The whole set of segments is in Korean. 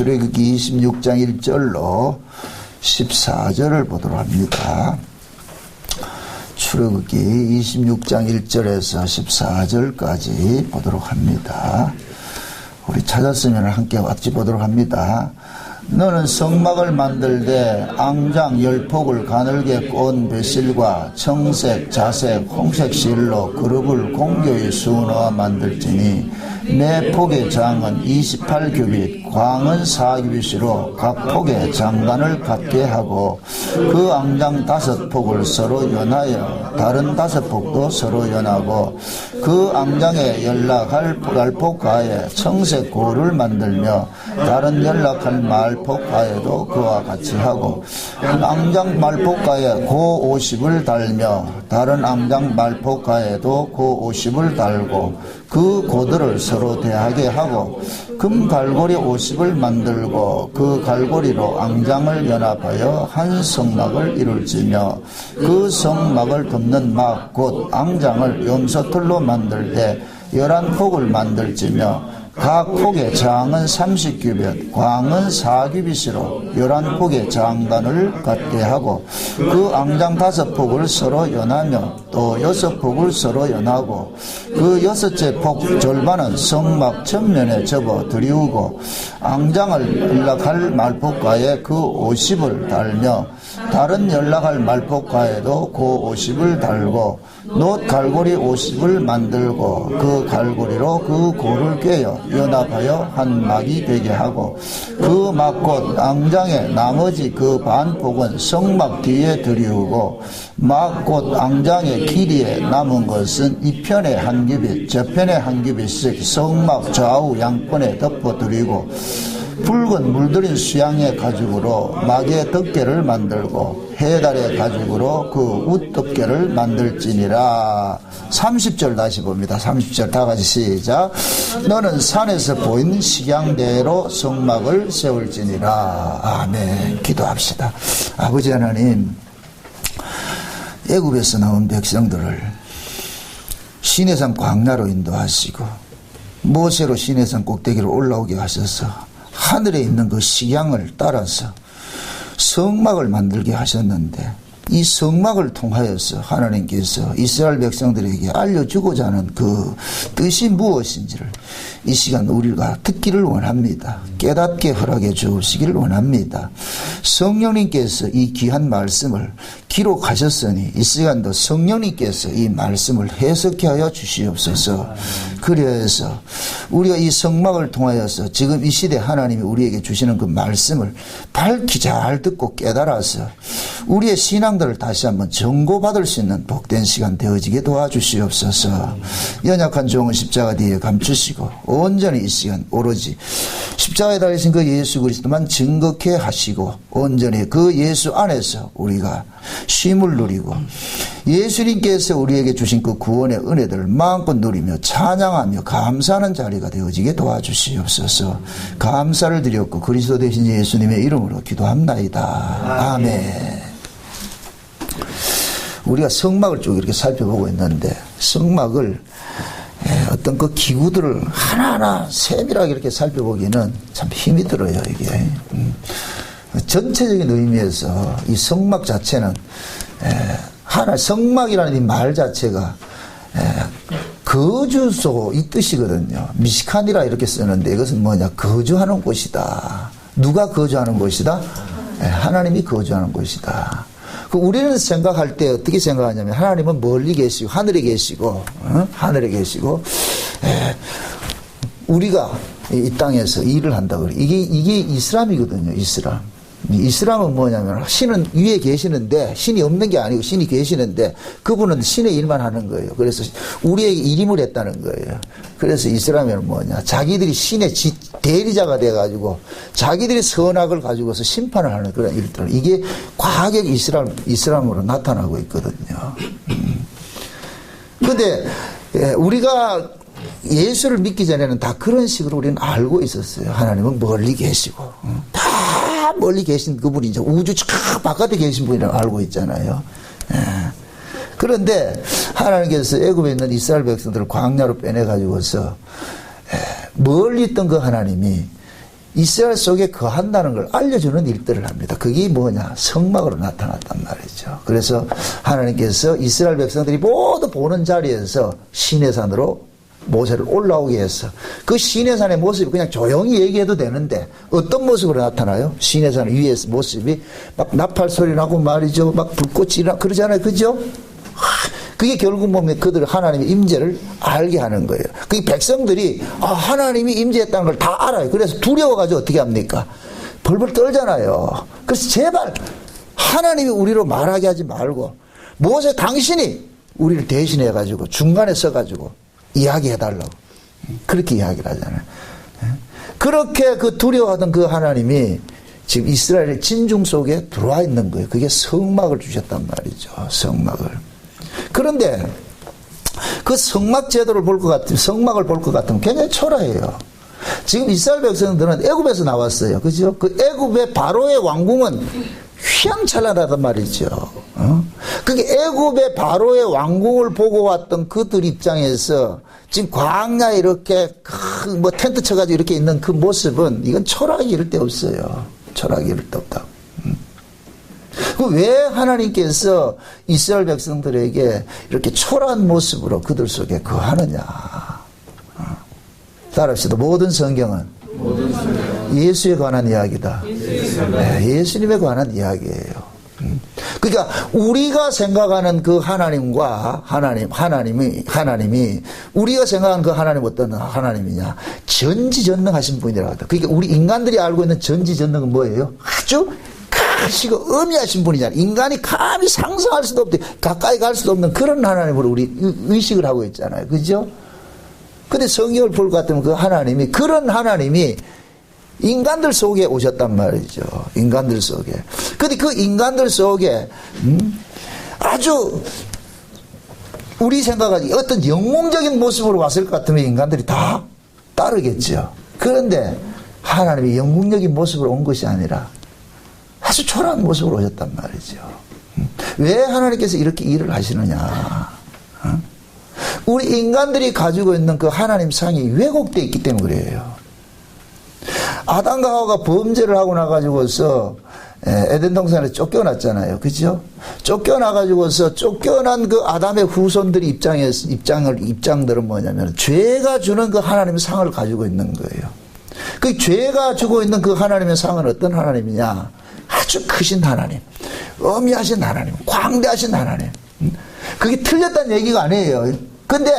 출애굽기 26장 1절로 14절을 보도록 합니다. 출애굽기 26장 1절에서 14절까지 보도록 합니다. 우리 찾았으면 함께 같이 보도록 합니다. 너는 성막을 만들되 앙장 10폭을 가늘게 꼰 배실과 청색, 자색, 홍색 실로 그룹을 공교히 수놓아 만들지니 매 폭의 장은 28규빗, 광은 4규빗으로 각 폭의 장단을 같게 하고 그 앙장 5폭을 서로 연하여 다른 5폭도 서로 연하고 그 앙장에 연락할 말폭가에 청색 고를 만들며 다른 연락할 말폭가에도 그와 같이 하고 앙장 말폭가에 고 50을 달며 다른 앙장 말폭가에도 고 50을 달고 그 고들을 서로 대하게 하고 금 갈고리 50을 만들고 그 갈고리로 앙장을 연합하여 한 성막을 이룰지며 그 성막을 덮는 막 곧 앙장을 염소털로 만들 때 11폭을 만들지며 각 폭의 장은 30규빗, 광은 4규빗으로 11폭의 장단을 갖게 하고 그 앙장 5폭을 서로 연하며 또 6폭을 서로 연하고 그 6째 폭 절반은 성막 전면에 접어 들이우고 앙장을 연락할 말폭가에 그 50을 달며 다른 연락할 말폭가에도 그 50을 달고 놋 갈고리 50을 만들고 그 갈고리로 그 고를 꿰어 연합하여 한 막이 되게 하고 그 막 곧 앙장의 나머지 그 반폭은 성막 뒤에 들이우고 막 곧 앙장의 길이에 남은 것은 이편에 한 규빗 저편에 한 규빗씩 성막 좌우 양편에 덮어드리고 붉은 물들인 수양의 가죽으로 막의 덮개를 만들고 해달의 가죽으로 그 웃덮개를 만들지니라. 30절 다시 봅니다. 30절 다 같이 시작. 너는 산에서 보인 식양대로 성막을 세울지니라. 아멘. 기도합시다. 아버지 하나님, 애굽에서 나온 백성들을 시내산 광야로 인도하시고 모세로 시내산 꼭대기로 올라오게 하셔서 하늘에 있는 그 식양을 따라서 성막을 만들게 하셨는데 이 성막을 통하여서 하나님께서 이스라엘 백성들에게 알려주고자 하는 그 뜻이 무엇인지를 이 시간 우리가 듣기를 원합니다. 깨닫게 허락해 주시기를 원합니다. 성령님께서 이 귀한 말씀을 기록하셨으니 이 시간도 성령님께서 이 말씀을 해석해 하여 주시옵소서. 그래서 우리가 이 성막을 통하여서 지금 이 시대 하나님이 우리에게 주시는 그 말씀을 밝히 잘 듣고 깨달아서 우리의 신앙들을 다시 한번 정고받을 수 있는 복된 시간 되어지게 도와주시옵소서. 연약한 종은 십자가 뒤에 감추시고 온전히 이 시간 오로지 십자가에 달리신 그 예수 그리스도만 증거케 하시고 온전히 그 예수 안에서 우리가 쉼을 누리고 예수님께서 우리에게 주신 그 구원의 은혜들을 마음껏 누리며 찬양하며 감사하는 자리가 되어지게 도와주시옵소서. 감사를 드렸고 그리스도 되신 예수님의 이름으로 기도합나이다. 아멘. 우리가 성막을 쭉 이렇게 살펴보고 있는데 성막을 어떤 그 기구들을 하나하나 세밀하게 이렇게 살펴보기는 참 힘이 들어요, 이게. 전체적인 의미에서 이 성막 자체는 하나 성막이라는 이 말 자체가 거주소 이 뜻이거든요. 미시칸이라 이렇게 쓰는데 이것은 뭐냐? 거주하는 곳이다. 누가 거주하는 곳이다? 하나님이 거주하는 곳이다. 우리는 생각할 때 어떻게 생각하냐면 하나님은 멀리 계시고 하늘에 계시고 하늘에 계시고 우리가 이 땅에서 일을 한다고 그래. 이게 이슬람이거든요. 이슬람은 뭐냐면 신은 위에 계시는데 신이 없는 게 아니고 신이 계시는데 그분은 신의 일만 하는 거예요. 그래서 우리에게 일임을 했다는 거예요. 그래서 이슬람에는 뭐냐? 자기들이 신의 대리자가 돼가지고 자기들이 선악을 가지고서 심판을 하는 그런 일들. 이게 과학의 이슬람으로 나타나고 있거든요. 근데 우리가 예수를 믿기 전에는 다 그런 식으로 우리는 알고 있었어요. 하나님은 멀리 계시고 다 멀리 계신 그분이 이제 우주 저 바깥에 계신 분이라고 알고 있잖아요. 그런데 하나님께서 애굽에 있는 이스라엘 백성들을 광야로 빼내가지고서 멀리 있던 그 하나님이 이스라엘 속에 거한다는 걸 알려주는 일들을 합니다. 그게 뭐냐? 성막으로 나타났단 말이죠. 그래서 하나님께서 이스라엘 백성들이 모두 보는 자리에서 시내산으로 모세를 올라오게 해서 그 시내산의 모습이 그냥 조용히 얘기해도 되는데 어떤 모습으로 나타나요? 시내산 위에서 모습이 막 나팔 소리 나고 말이죠. 막 불꽃이 나 그러잖아요. 그죠? 그게 결국 보면 그들 하나님의 임재를 알게 하는 거예요. 그 백성들이 하나님이 임재했다는 걸 다 알아요. 그래서 두려워가지고 어떻게 합니까? 벌벌 떨잖아요. 그래서 제발 하나님이 우리로 말하게 하지 말고 모세 당신이 우리를 대신해가지고 중간에 서가지고 이야기해달라고 그렇게 이야기를 하잖아요. 그렇게 그 두려워하던 그 하나님이 지금 이스라엘의 진중 속에 들어와 있는 거예요. 그게 성막을 주셨단 말이죠. 성막을. 그런데 그 성막 제도를 볼 것 같으면 성막을 볼 것 같으면 굉장히 초라해요. 지금 이스라엘 백성들은 애굽에서 나왔어요. 그죠? 그 애굽의 바로의 왕궁은 휘황찬란하단 말이죠. 그게 애굽의 바로의 왕궁을 보고 왔던 그들 입장에서 지금 광야에 이렇게 뭐 텐트 쳐가지고 이렇게 있는 그 모습은 이건 초라하기 이를 데 없어요. 초라하기 이를 데 없다. 왜 하나님께서 이스라엘 백성들에게 이렇게 초라한 모습으로 그들 속에 거하느냐. 따라합시다. 모든 성경은 예수에 관한 이야기다. 예수님에 관한 이야기예요. 그러니까 우리가 생각하는 그 하나님과 하나님이 우리가 생각하는 그 하나님 어떤 하나님이냐? 전지전능하신 분이라고 합니다. 그러니까 우리 인간들이 알고 있는 전지전능은 뭐예요? 아주 크시고 어미하신 분이잖아요. 인간이 감히 상상할 수도 없고 가까이 갈 수도 없는 그런 하나님으로 우리 의식을 하고 있잖아요. 그죠? 근데 성경을 볼 것 같으면 그 하나님이 그런 하나님이 인간들 속에 오셨단 말이죠. 인간들 속에. 근데 그 인간들 속에 아주 우리 생각하기 어떤 영웅적인 모습으로 왔을 것 같으면 인간들이 다 따르겠죠. 그런데 하나님이 영웅적인 모습으로 온 것이 아니라 아주 초라한 모습으로 오셨단 말이죠. 왜 하나님께서 이렇게 일을 하시느냐. 우리 인간들이 가지고 있는 그 하나님 상이 왜곡되어 있기 때문에 그래요. 아담과 하와가 범죄를 하고 나가지고서 에덴 동산에 쫓겨났잖아요. 그죠? 쫓겨나가지고서 쫓겨난 그 아담의 후손들이 입장들은 뭐냐면 죄가 주는 그 하나님의 상을 가지고 있는 거예요. 그 죄가 주고 있는 그 하나님의 상은 어떤 하나님이냐? 아주 크신 하나님, 어미하신 하나님, 광대하신 하나님. 그게 틀렸다는 얘기가 아니에요. 근데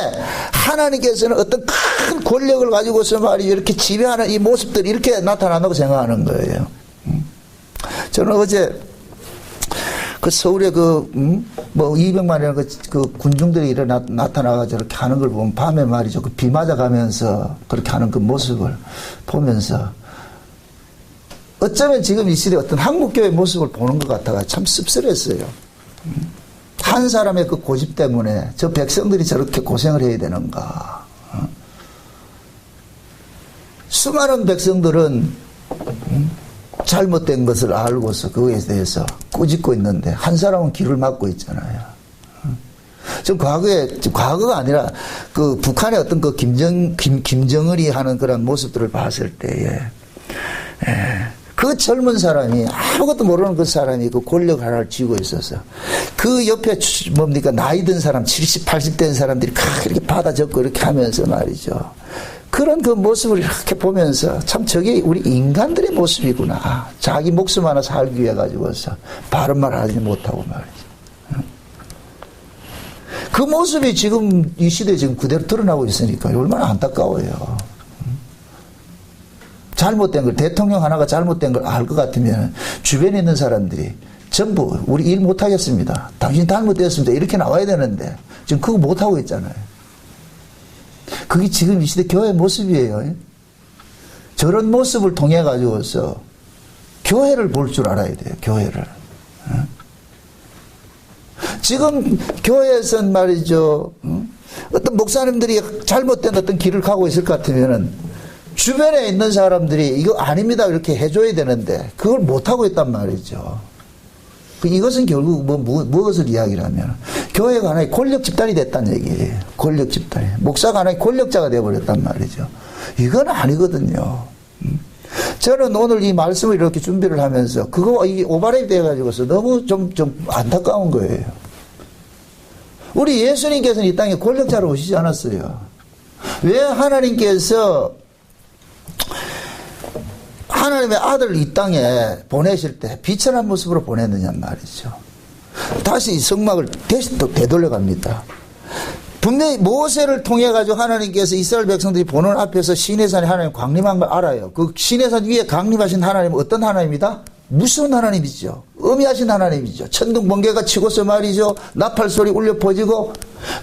하나님께서는 어떤 큰 권력을 가지고서 말이죠. 이렇게 지배하는 이 모습들이 이렇게 나타난다고 생각하는 거예요. 저는 어제 그 서울에 뭐 200만이라는 그 군중들이 나타나가지고 이렇게 하는 걸 보면 밤에 말이죠. 그 비 맞아가면서 그렇게 하는 그 모습을 보면서 어쩌면 지금 이 시대에 어떤 한국교회 모습을 보는 것 같아가 참 씁쓸했어요. 한 사람의 그 고집 때문에 저 백성들이 저렇게 고생을 해야 되는가. 수많은 백성들은 잘못된 것을 알고서 그거에 대해서 꾸짖고 있는데 한 사람은 귀를 막고 있잖아요. 좀 과거가 아니라 그 북한의 어떤 그 김정은이 하는 그런 모습들을 봤을 때에 그 젊은 사람이 아무것도 모르는 그 사람이 그 권력 하나를 쥐고 있어서 그 옆에 뭡니까 나이 든 사람 70, 80 된 사람들이 이렇게 받아 적고 이렇게 하면서 말이죠. 그런 그 모습을 이렇게 보면서 참 저게 우리 인간들의 모습이구나. 자기 목숨 하나 살기 위해 가지고서 바른 말 하지 못하고 말이죠. 그 모습이 지금 이 시대에 지금 그대로 드러나고 있으니까 얼마나 안타까워요. 잘못된 걸, 대통령 하나가 잘못된 걸 알 것 같으면 주변에 있는 사람들이 전부 우리 일 못하겠습니다. 당신 잘못되었습니다. 이렇게 나와야 되는데 지금 그거 못하고 있잖아요. 그게 지금 이 시대 교회 모습이에요. 저런 모습을 통해 가지고서 교회를 볼 줄 알아야 돼요. 교회를. 지금 교회에서는 말이죠. 어떤 목사님들이 잘못된 어떤 길을 가고 있을 것 같으면은 주변에 있는 사람들이 이거 아닙니다 이렇게 해줘야 되는데 그걸 못하고 있단 말이죠. 이것은 결국 무엇을 이야기를 하면 교회가 하나의 권력 집단이 됐다는 얘기예요. 권력 집단이. 목사가 하나의 권력자가 되어버렸단 말이죠. 이건 아니거든요. 저는 오늘 이 말씀을 이렇게 준비를 하면서 그거 이 오버랩이 돼가지고서 너무 좀 안타까운 거예요. 우리 예수님께서는 이 땅에 권력자로 오시지 않았어요. 왜 하나님께서 하나님의 아들을 이 땅에 보내실 때 비천한 모습으로 보냈느냐 말이죠. 다시 성막을 다시 또 되돌려갑니다. 분명히 모세를 통해 가지고 하나님께서 이스라엘 백성들이 보는 앞에서 시내산에 하나님 강림한 걸 알아요. 그 시내산 위에 강림하신 하나님은 어떤 하나님이다? 무서운 하나님이죠. 엄히하신 하나님이죠. 천둥 번개가 치고서 말이죠. 나팔 소리 울려 퍼지고.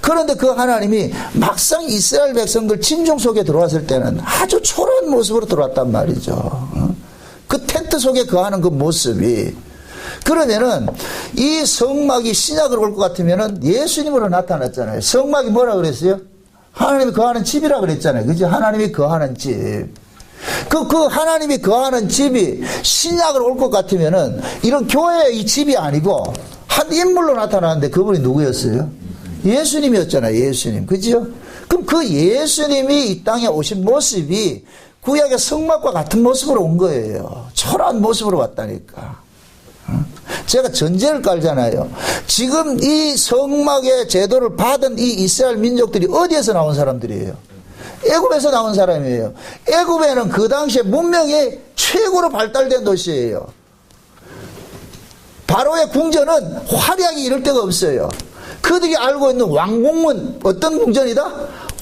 그런데 그 하나님이 막상 이스라엘 백성들 진정 속에 들어왔을 때는 아주 초라한 모습으로 들어왔단 말이죠. 그 텐트 속에 거하는 그 모습이. 그러면은 이 성막이 신약으로 올 것 같으면은 예수님으로 나타났잖아요. 성막이 뭐라 그랬어요? 하나님이 거하는 집이라 그랬잖아요. 그죠? 하나님이 거하는 집. 그 하나님이 거하는 집이 신약으로 올 것 같으면은 이런 교회의 이 집이 아니고 한 인물로 나타나는데 그분이 누구였어요? 예수님이었잖아요. 예수님. 그죠? 그럼 그 예수님이 이 땅에 오신 모습이 구약의 성막과 같은 모습으로 온 거예요. 초라한 모습으로 왔다니까. 제가 전제를 깔잖아요. 지금 이 성막의 제도를 받은 이 이스라엘 민족들이 어디에서 나온 사람들이에요? 애굽에서 나온 사람이에요. 애굽에는 그 당시에 문명이 최고로 발달된 도시예요. 바로의 궁전은 화려하게 이럴 데가 없어요. 그들이 알고 있는 왕궁은 어떤 궁전이다?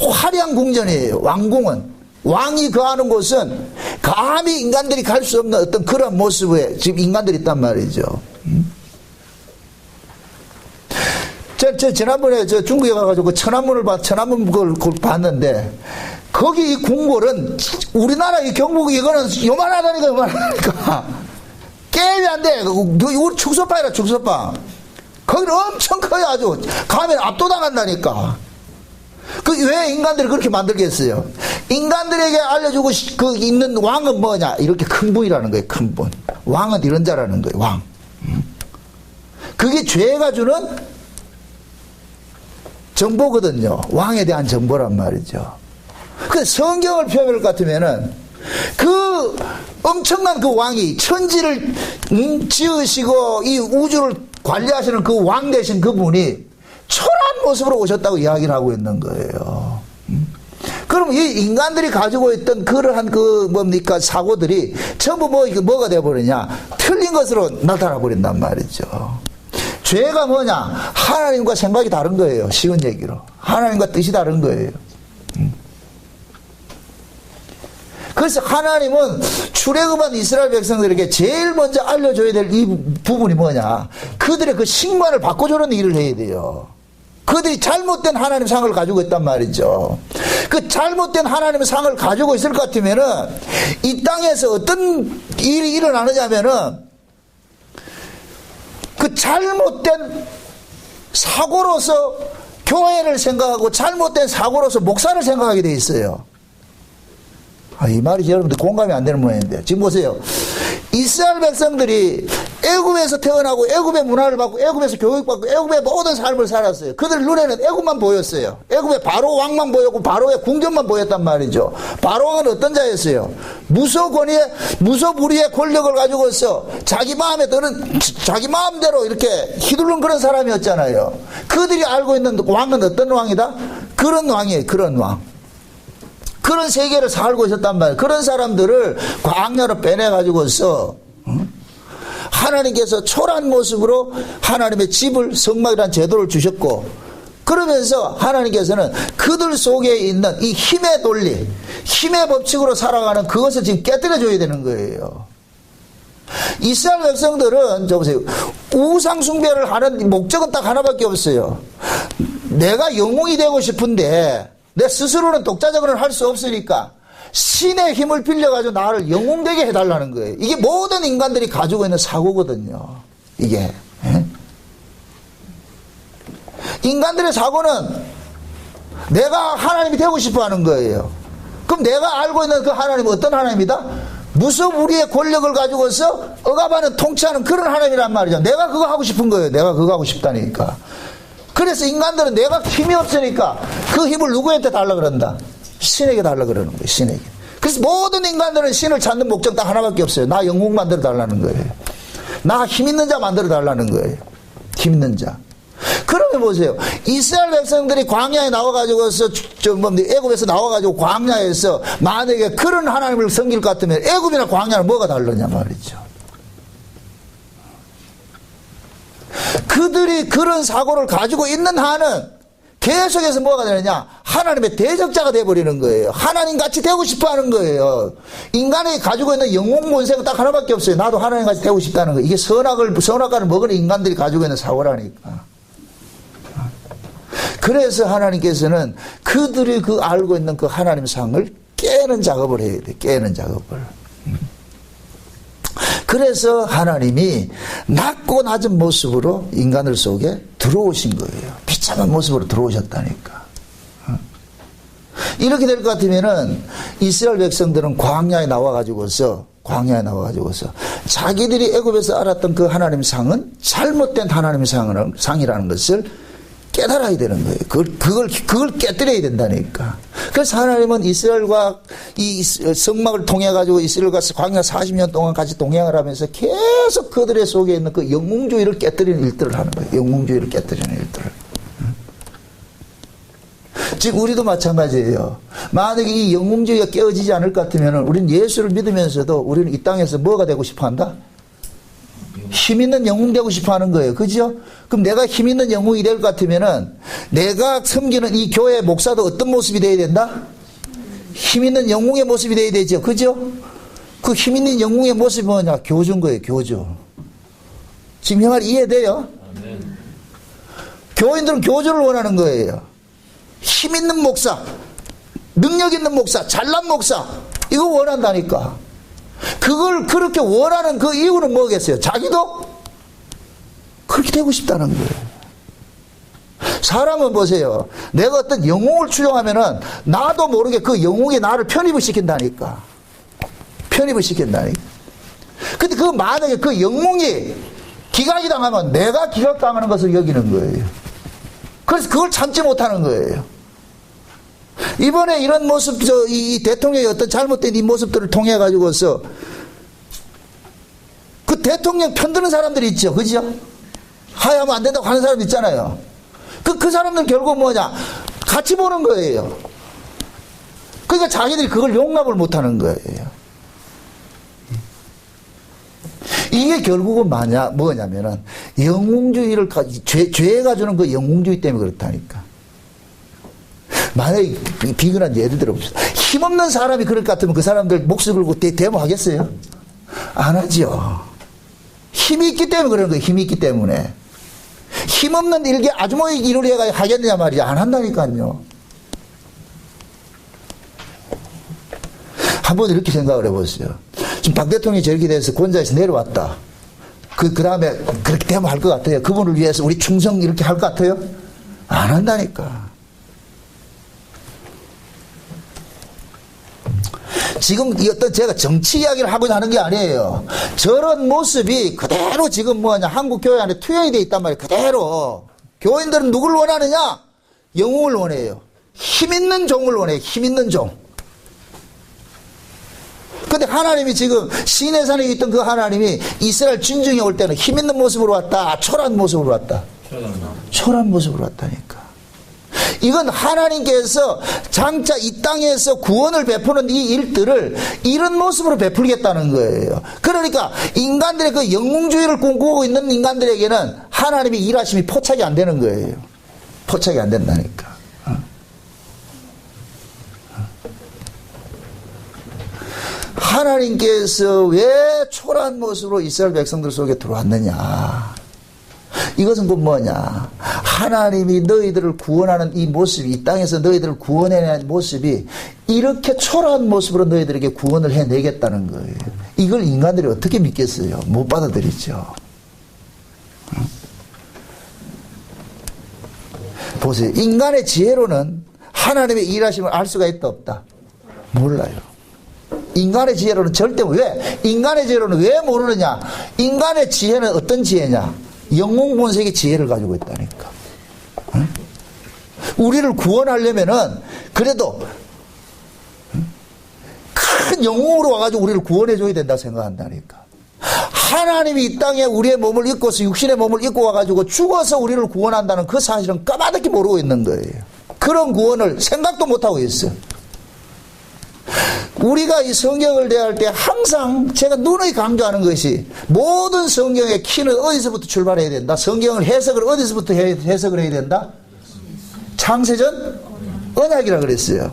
화려한 궁전이에요. 왕궁은. 왕이 거하는 곳은 감히 인간들이 갈 수 없는 어떤 그런 모습에 지금 인간들이 있단 말이죠. 지난번에 중국에 가가지고 천안문 그걸 우리나라 거기 이 궁궐은 우리나라 이 경북 이거는 요만하다니까. 게임이 안 돼. 우리 축소방이라 축소방. 거기는 엄청 커요 아주. 가면 압도당한다니까. 왜 인간들을 그렇게 만들겠어요? 인간들에게 알려주고 있는 왕은 뭐냐? 이렇게 큰 분이라는 거예요, 큰 분. 왕은 이런 자라는 거예요, 왕. 그게 죄가 주는 정보거든요. 왕에 대한 정보란 말이죠. 그 성경을 펴볼 것 같으면은 그 엄청난 그 왕이 천지를 지으시고 이 우주를 관리하시는 그 왕 되신 그분이 초라한 모습으로 오셨다고 이야기를 하고 있는 거예요. 그럼 이 인간들이 가지고 있던 그러한 사고들이 전부 뭐가 되어버리냐? 틀린 것으로 나타나 버린단 말이죠. 죄가 뭐냐? 하나님과 생각이 다른 거예요. 쉬운 얘기로. 하나님과 뜻이 다른 거예요. 그래서 하나님은 출애굽한 이스라엘 백성들에게 제일 먼저 알려줘야 될 이 부분이 뭐냐? 그들의 그 신관을 바꿔주는 일을 해야 돼요. 그들이 잘못된 하나님 상을 가지고 있단 말이죠. 그 잘못된 하나님의 상을 가지고 있을 것 같으면은 이 땅에서 어떤 일이 일어나느냐면은 그 잘못된 사고로서 교회를 생각하고 잘못된 사고로서 목사를 생각하게 돼 있어요. 이 말이 여러분들 공감이 안 되는 모양인데 지금 보세요. 이스라엘 백성들이 애굽에서 태어나고 애굽의 문화를 받고 애굽에서 교육받고 애굽의 모든 삶을 살았어요. 그들 눈에는 애굽만 보였어요. 애굽의 바로 왕만 보였고 바로의 궁전만 보였단 말이죠. 바로 왕은 어떤 자였어요? 무소불위의 권력을 가지고서 자기 마음에 드는 자기 마음대로 이렇게 휘두른 그런 사람이었잖아요. 그들이 알고 있는 왕은 어떤 왕이다? 그런 왕이에요. 그런 왕. 그런 세계를 살고 있었단 말이에요. 그런 사람들을 광야로 빼내가지고서 하나님께서 초라한 모습으로 하나님의 집을 성막이라는 제도를 주셨고 그러면서 하나님께서는 그들 속에 있는 이 힘의 논리, 힘의 법칙으로 살아가는 그것을 지금 깨뜨려줘야 되는 거예요. 이스라엘 백성들은 보세요. 우상 숭배를 하는 목적은 딱 하나밖에 없어요. 내가 영웅이 되고 싶은데 내 스스로는 독자적으로는 할 수 없으니까 신의 힘을 빌려가지고 나를 영웅되게 해달라는 거예요. 이게 모든 인간들이 가지고 있는 사고거든요. 이게. 인간들의 사고는 내가 하나님이 되고 싶어 하는 거예요. 그럼 내가 알고 있는 그 하나님은 어떤 하나님이다? 무소불위의 권력을 가지고서 억압하는 통치하는 그런 하나님이란 말이죠. 내가 그거 하고 싶은 거예요. 내가 그거 하고 싶다니까. 그래서 인간들은 내가 힘이 없으니까 그 힘을 누구한테 달라 그런다? 신에게 달라 그러는 거예요. 신에게. 그래서 모든 인간들은 신을 찾는 목적 딱 하나밖에 없어요. 나 영웅 만들어 달라는 거예요. 나 힘 있는 자 만들어 달라는 거예요. 힘 있는 자. 그러면 보세요. 이스라엘 백성들이 광야에 나와가지고서 애굽에서 나와가지고 광야에서 만약에 그런 하나님을 섬길 것 같으면 애굽이나 광야는 뭐가 다르냐 말이죠. 그들이 그런 사고를 가지고 있는 한은 계속해서 뭐가 되느냐, 하나님의 대적자가 되어버리는 거예요. 하나님같이 되고 싶어하는 거예요. 인간이 가지고 있는 영웅 본색은 딱 하나밖에 없어요. 나도 하나님같이 되고 싶다는 거예요. 이게 선악과를 먹은 인간들이 가지고 있는 사고라니까. 그래서 하나님께서는 그들이 그 알고 있는 그 하나님 상을 깨는 작업을 해야 돼. 깨는 작업을. 그래서 하나님이 낮고 낮은 모습으로 인간들 속에 들어오신 거예요. 비참한 모습으로 들어오셨다니까. 이렇게 될 것 같으면은 이스라엘 백성들은 광야에 나와가지고서 자기들이 애굽에서 알았던 그 하나님 상은 잘못된 하나님 상이라는 것을 깨달아야 되는 거예요. 그걸 깨뜨려야 된다니까. 그래서 하나님은 이스라엘과 이 성막을 통해가지고 이스라엘과 광야 40년 동안 같이 동행을 하면서 계속 그들의 속에 있는 그 영웅주의를 깨뜨리는 일들을 하는 거예요. 영웅주의를 깨뜨리는 일들을. 지금 우리도 마찬가지예요. 만약에 이 영웅주의가 깨어지지 않을 것 같으면 우리는 예수를 믿으면서도 우리는 이 땅에서 뭐가 되고 싶어 한다? 힘 있는 영웅 되고 싶어 하는 거예요. 그죠? 그럼 내가 힘 있는 영웅이 될 것 같으면은 내가 섬기는 이 교회 목사도 어떤 모습이 돼야 된다? 힘 있는 영웅의 모습이 돼야 되죠. 그죠? 그 힘 있는 영웅의 모습이 뭐냐? 교주인 거예요. 교주. 지금 형 말 이해돼요? 교인들은 교주를 원하는 거예요. 힘 있는 목사, 능력 있는 목사, 잘난 목사, 이거 원한다니까. 그걸 그렇게 원하는 그 이유는 뭐겠어요? 자기도 그렇게 되고 싶다는 거예요. 사람은 보세요. 내가 어떤 영웅을 추종하면은 나도 모르게 그 영웅이 나를 편입을 시킨다니까. 편입을 시킨다니까. 근데 그 만약에 그 영웅이 기각이 당하면 내가 기각당하는 것을 여기는 거예요. 그래서 그걸 참지 못하는 거예요. 이번에 이런 모습, 이 대통령의 어떤 잘못된 이 모습들을 통해 가지고서 그 대통령 편드는 사람들이 있죠. 그죠? 하야하면 안 된다고 하는 사람 있잖아요. 그 사람들 결국 뭐냐? 같이 보는 거예요. 그러니까 자기들이 그걸 용납을 못 하는 거예요. 이게 결국은 뭐냐면은 영웅주의를, 죄가 주는 그 영웅주의 때문에 그렇다니까. 만약에 비근한 예를 들어봅시다. 힘없는 사람이 그럴 것 같으면 그 사람들 목숨 걸고 데모하겠어요? 안 하죠. 힘이 있기 때문에 그러는 거예요. 힘이 있기 때문에. 힘없는 일개 아주머니 일을 해가 하겠느냐 말이야. 안 한다니까요. 한번 이렇게 생각을 해보세요. 지금 박 대통령이 저렇게 돼서 권좌에서 내려왔다. 그 다음에 그렇게 데모할 것 같아요. 그분을 위해서 우리 충성 이렇게 할 것 같아요? 안 한다니까. 지금 어떤 제가 정치 이야기를 하고자 하는 게 아니에요. 저런 모습이 그대로 지금 한국 교회 안에 투영이 되어 있단 말이에요. 그대로. 교인들은 누구를 원하느냐? 영웅을 원해요. 힘 있는 종을 원해요. 힘 있는 종. 근데 하나님이 지금 시내산에 있던 그 하나님이 이스라엘 진중에 올 때는 힘 있는 모습으로 왔다. 초라한 모습으로 왔다. 초라한 모습으로 왔다니까. 이건 하나님께서 장차 이 땅에서 구원을 베푸는 이 일들을 이런 모습으로 베풀겠다는 거예요. 그러니까 인간들의 그 영웅주의를 꿈꾸고 있는 인간들에게는 하나님의 일하심이 포착이 안 되는 거예요. 포착이 안 된다니까. 하나님께서 왜 초라한 모습으로 이스라엘 백성들 속에 들어왔느냐. 이것은 곧 뭐냐. 하나님이 너희들을 구원하는 이 모습이, 이 땅에서 너희들을 구원해내는 모습이 이렇게 초라한 모습으로 너희들에게 구원을 해내겠다는 거예요. 이걸 인간들이 어떻게 믿겠어요? 못 받아들이죠. 보세요. 인간의 지혜로는 하나님의 일하심을 알 수가 있다 없다? 몰라요. 인간의 지혜로는 절대. 왜? 인간의 지혜로는 왜 모르느냐? 인간의 지혜는 어떤 지혜냐? 영웅 본색의 지혜를 가지고 있다니까. 응? 우리를 구원하려면은 그래도 큰 영웅으로 와가지고 우리를 구원해줘야 된다 생각한다니까. 하나님이 이 땅에 우리의 몸을 입고서 육신의 몸을 입고 와가지고 죽어서 우리를 구원한다는 그 사실은 까마득히 모르고 있는 거예요. 그런 구원을 생각도 못하고 있어요. 우리가 이 성경을 대할 때 항상 제가 누누이 강조하는 것이 모든 성경의 키는 어디서부터 출발해야 된다? 성경을 해석을 어디서부터 해석을 해야 된다? 창세전 언약이라 그랬어요.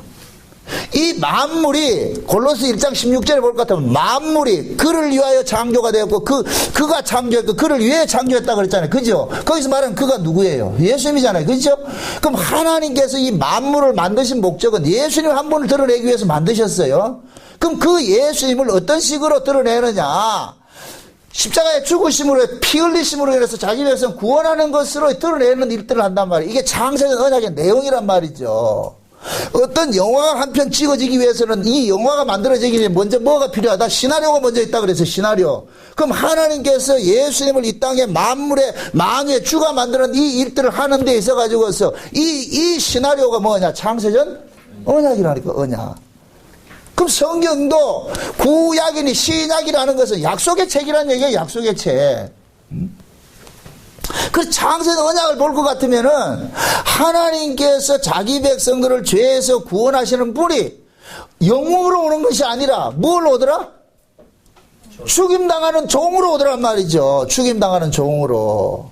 이 만물이 골로새 1장 16절에 볼 것 같으면 만물이 그를 위하여 창조가 되었고 그가 창조했고 그를 위해 창조했다 그랬잖아요. 그죠? 거기서 말하는 그가 누구예요? 예수님이잖아요. 그죠? 그럼 하나님께서 이 만물을 만드신 목적은 예수님 한 분을 드러내기 위해서 만드셨어요. 그럼 그 예수님을 어떤 식으로 드러내느냐? 십자가에 죽으심으로 피 흘리심으로 인해서 자기 백성 구원하는 것으로 드러내는 일들을 한단 말이에요. 이게 창세전 언약의 내용이란 말이죠. 어떤 영화가 한 편 찍어지기 위해서는 이 영화가 만들어지기 위해 먼저 뭐가 필요하다? 시나리오가 먼저 있다 그래서 시나리오. 그럼 하나님께서 예수님을 이 땅에 만물의 만유의 주가 만드는 이 일들을 하는 데 있어 가지고서 이 시나리오가 뭐냐? 창세전 언약이라니까. 언약. 그럼 성경도 구약이니 신약이라는 것은 약속의 책이라는 얘기예요. 약속의 책. 그 창세전 언약을 볼 것 같으면은 하나님께서 자기 백성들을 죄에서 구원하시는 분이 영웅으로 오는 것이 아니라 뭘 오더라? 죽임당하는 종으로 오더란 말이죠. 죽임당하는 종으로.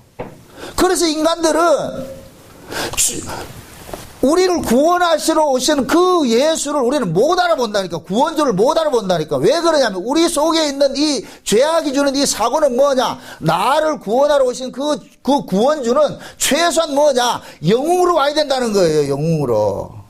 그래서 인간들은 우리를 구원하시러 오시는 그 예수를 우리는 못 알아본다니까. 구원주를 못 알아본다니까. 왜 그러냐면 우리 속에 있는 이 죄악이 주는 이 사고는 뭐냐? 나를 구원하러 오신 그 구원주는 최소한 뭐냐? 영웅으로 와야 된다는 거예요. 영웅으로.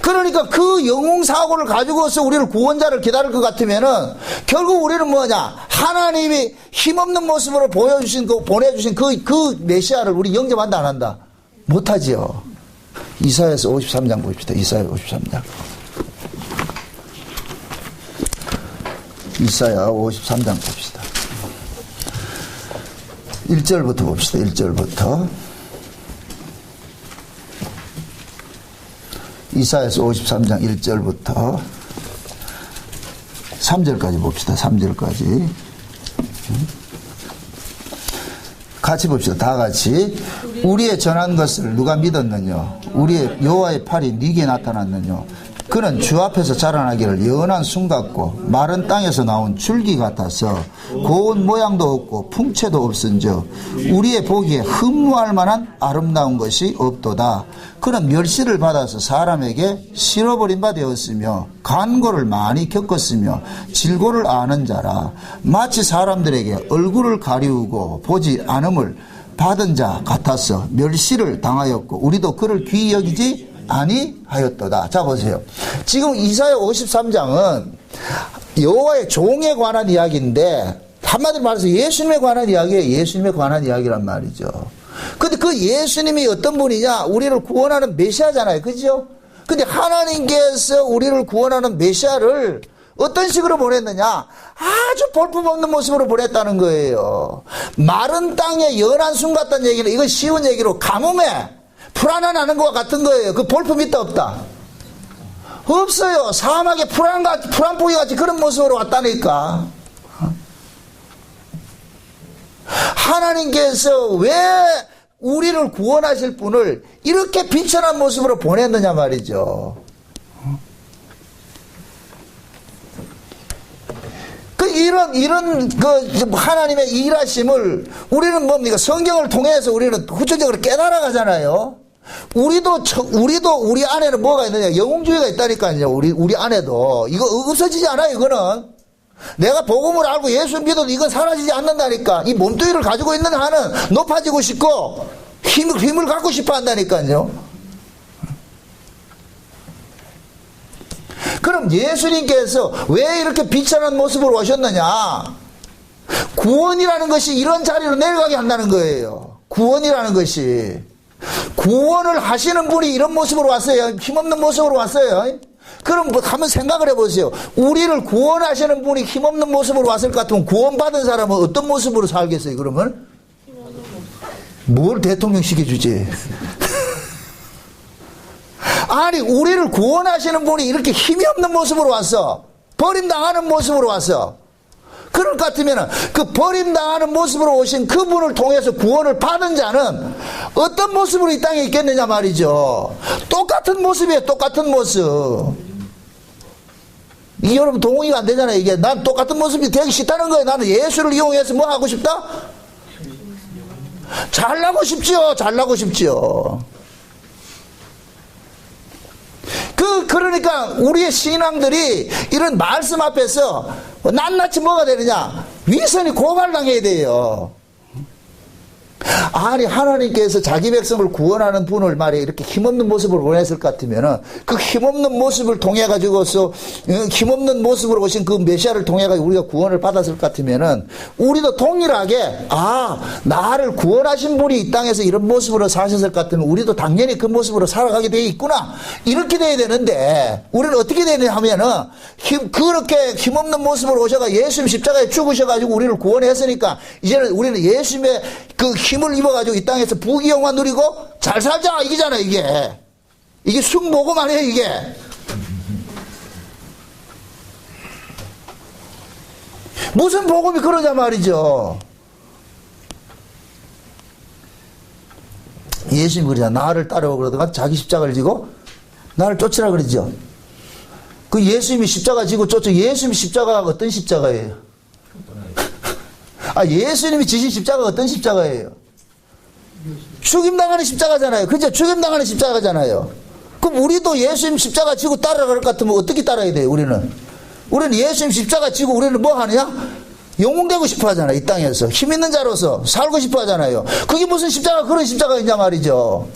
그러니까 그 영웅 사고를 가지고서 우리를 구원자를 기다릴 것 같으면은 결국 우리는 뭐냐? 하나님이 힘없는 모습으로 보내주신 그 메시아를 우리 영접한다 안 한다? 못하지요. 이사야서 53장 봅시다. 이사야 53장. 이사야 53장 봅시다. 1절부터 봅시다. 1절부터. 이사야서 53장 1절부터 3절까지 봅시다. 3절까지. 같이 봅시다. 다 같이. 우리의 전한 것을 누가 믿었느냐? 우리의 여호와의 팔이 네게 나타났느냐? 그는 주 앞에서 자라나기를 연한 순 같고 마른 땅에서 나온 줄기 같아서 고운 모양도 없고 풍채도 없은즉 우리의 보기에 흠모할 만한 아름다운 것이 없도다. 그는 멸시를 받아서 사람에게 실어버린 바 되었으며 간고를 많이 겪었으며 질고를 아는 자라. 마치 사람들에게 얼굴을 가리우고 보지 않음을 받은 자 같아서 멸시를 당하였고 우리도 그를 귀히 여기지 아니하였도다. 자 보세요. 지금 이사야 53장은 여호와의 종에 관한 이야기인데 한마디로 말해서 예수님에 관한 이야기예요. 예수님에 관한 이야기란 말이죠. 근데 그 예수님이 어떤 분이냐? 우리를 구원하는 메시아잖아요. 그죠? 근데 하나님께서 우리를 구원하는 메시아를 어떤 식으로 보냈느냐? 아주 볼품없는 모습으로 보냈다는 거예요. 마른 땅에 연한 순 같다는 얘기는 이건 쉬운 얘기로 가뭄에 풀 하나 나는 것과 같은 거예요. 그 볼품 있다 없다? 없어요. 사막에 풀 한 포기 같이 그런 모습으로 왔다니까. 하나님께서 왜 우리를 구원하실 분을 이렇게 비천한 모습으로 보냈느냐 말이죠. 이런 하나님의 일하심을 우리는 뭡니까? 성경을 통해서 우리는 구체적으로 깨달아 가잖아요. 우리도 우리 안에는 뭐가 있느냐? 영웅주의가 있다니까요. 우리 안에도. 이거 없어지지 않아요, 이거는. 내가 복음을 알고 예수 믿어도 이건 사라지지 않는다니까. 이 몸뚱이를 가지고 있는 한은 높아지고 싶고 힘을 갖고 싶어 한다니까요. 그럼 예수님께서 왜 이렇게 비천한 모습으로 오셨느냐? 구원이라는 것이 이런 자리로 내려가게 한다는 거예요. 구원이라는 것이. 구원을 하시는 분이 이런 모습으로 왔어요. 힘없는 모습으로 왔어요. 그럼 한번 생각을 해보세요. 우리를 구원하시는 분이 힘없는 모습으로 왔을 것 같으면 구원받은 사람은 어떤 모습으로 살겠어요? 그러면? 뭘 대통령 시켜주지? 아니 우리를 구원하시는 분이 이렇게 힘이 없는 모습으로 왔어. 버림당하는 모습으로 왔어. 그럴 것 같으면 그 버림당하는 모습으로 오신 그분을 통해서 구원을 받은 자는 어떤 모습으로 이 땅에 있겠느냐 말이죠. 똑같은 모습이에요. 똑같은 모습. 이게 여러분 동의가 안 되잖아요. 이게 난 똑같은 모습이 되기 싫다는 거예요. 나는 예수를 이용해서 뭐 하고 싶다? 잘나고 싶지요. 잘나고 싶지요. 그러니까 우리의 신앙들이 이런 말씀 앞에서 낱낱이 뭐가 되느냐? 위선이 고발당해야 돼요. 아니 하나님께서 자기 백성을 구원하는 분을 말이야 이렇게 힘없는 모습을 원했을 것 같으면은 그 힘없는 모습을 통해 가지고서 힘없는 모습으로 오신 그 메시아를 통해 가지고 우리가 구원을 받았을 것 같으면은 우리도 동일하게 나를 구원하신 분이 이 땅에서 이런 모습으로 사셨을 것 같으면 우리도 당연히 그 모습으로 살아가게 되어 있구나 이렇게 돼야 되는데 우리는 어떻게 되냐 하면은 그렇게 힘없는 모습으로 오셔가 예수님 십자가에 죽으셔가지고 우리를 구원했으니까 이제는 우리는 예수님의 그 힘을 입어가지고 이 땅에서 부귀영화 누리고 잘 살자 이게잖아요. 이게 숭보고 말이에요. 이게 무슨 복음이 그러냐 말이죠. 예수님이 그러잖아. 나를 따르고 그러다가 자기 십자가를 지고 나를 쫓으라 그러죠. 그 예수님이 십자가 지고 쫓아. 예수님이 십자가가 어떤 십자가예요? 예수님이 지신 십자가가 어떤 십자가예요? 죽임당하는 십자가잖아요. 그죠? 죽임당하는 십자가잖아요. 그럼 우리도 예수님 십자가 지고 따라갈 것 같으면 어떻게 따라야 돼요? 우리는 예수님 십자가 지고 우리는 뭐 하느냐? 영웅되고 싶어 하잖아요. 이 땅에서 힘 있는 자로서 살고 싶어 하잖아요. 그게 무슨 십자가 그런 십자가 있냐 말이죠.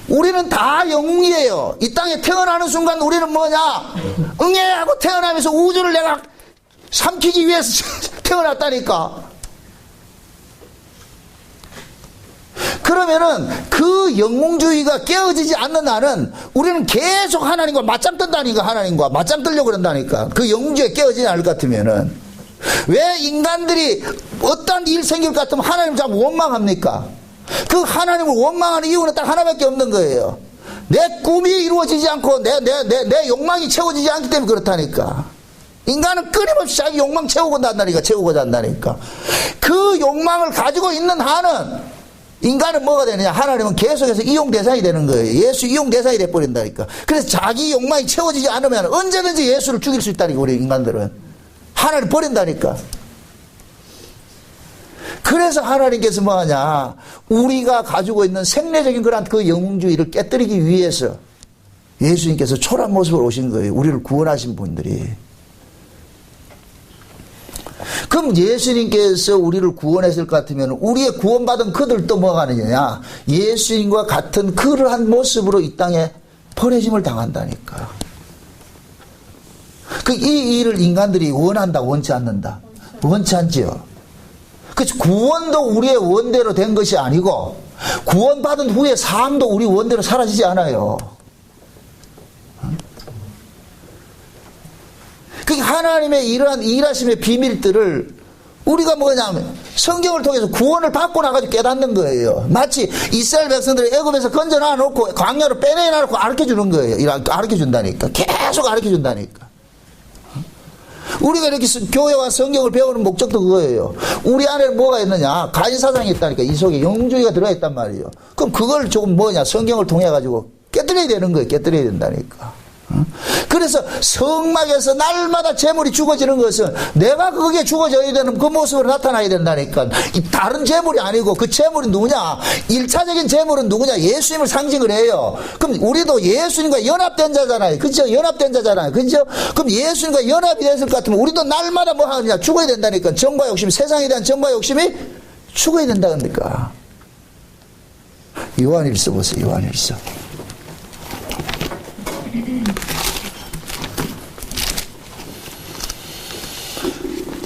우리는 다 영웅이에요. 이 땅에 태어나는 순간 우리는 뭐냐? 응애 하고 태어나면서 우주를 내가 삼키기 위해서 태어났다니까. 그러면은 그 영웅주의가 깨어지지 않는 한은 우리는 계속 하나님과 맞짱 뜬다니까. 하나님과 맞짱 뜨려고 그런다니까. 그 영웅주의가 깨어지지 않을 것 같으면은 왜 인간들이 어떤 일 생길 것 같으면 하나님을 자꾸 원망합니까? 그 하나님을 원망하는 이유는 딱 하나밖에 없는 거예요. 내 꿈이 이루어지지 않고 내 욕망이 채워지지 않기 때문에 그렇다니까. 인간은 끊임없이 자기 욕망 채우고자 한다니까. 그 욕망을 가지고 있는 한은 인간은 뭐가 되느냐? 하나님은 계속해서 이용 대상이 되는 거예요. 예수 이용 대상이 돼버린다니까. 그래서 자기 욕망이 채워지지 않으면 언제든지 예수를 죽일 수 있다니까. 우리 인간들은 하나님 버린다니까. 그래서 하나님께서 뭐하냐? 우리가 가지고 있는 생리적인 그런 그 영웅주의를 깨뜨리기 위해서 예수님께서 초라한 모습으로 오신 거예요. 우리를 구원하신 분들이. 그럼 예수님께서 우리를 구원했을 것 같으면 우리의 구원받은 그들도 뭐가 하느냐? 예수님과 같은 그러한 모습으로 이 땅에 버려짐을 당한다니까. 이 일을 인간들이 원한다, 원치 않는다? 원치 않지요. 그래서 구원도 우리의 원대로 된 것이 아니고 구원받은 후에 삶도 우리 원대로 사라지지 않아요. 하나님의 이러한 일하심의 비밀들을 우리가 뭐냐면 성경을 통해서 구원을 받고 나가지고 깨닫는 거예요. 마치 이스라엘 백성들을 애굽에서 건져놔 놓고 광야로 빼내놔 놓고 가르쳐주는 거예요. 가르쳐준다니까. 계속 가르쳐준다니까. 우리가 이렇게 교회와 성경을 배우는 목적도 그거예요. 우리 안에 뭐가 있느냐? 가인사상이 있다니까. 이 속에 영주의가 들어있단 말이에요. 그럼 그걸 조금 뭐냐? 성경을 통해 가지고 깨뜨려야 되는 거예요. 깨뜨려야 된다니까. 그래서 성막에서 날마다 재물이 죽어지는 것은 내가 거기에 죽어져야 되는 그 모습으로 나타나야 된다니까. 다른 재물이 아니고 그 재물이 누구냐? 1차적인 재물은 누구냐? 예수님을 상징을 해요. 그럼 우리도 예수님과 연합된 자잖아요. 그죠? 연합된 자잖아요. 그죠? 그럼 예수님과 연합이 됐을 것 같으면 우리도 날마다 뭐 하느냐? 죽어야 된다니까. 정과 욕심, 세상에 대한 정과 욕심이 죽어야 된다니까. 요한일서 보세요. 요한일서.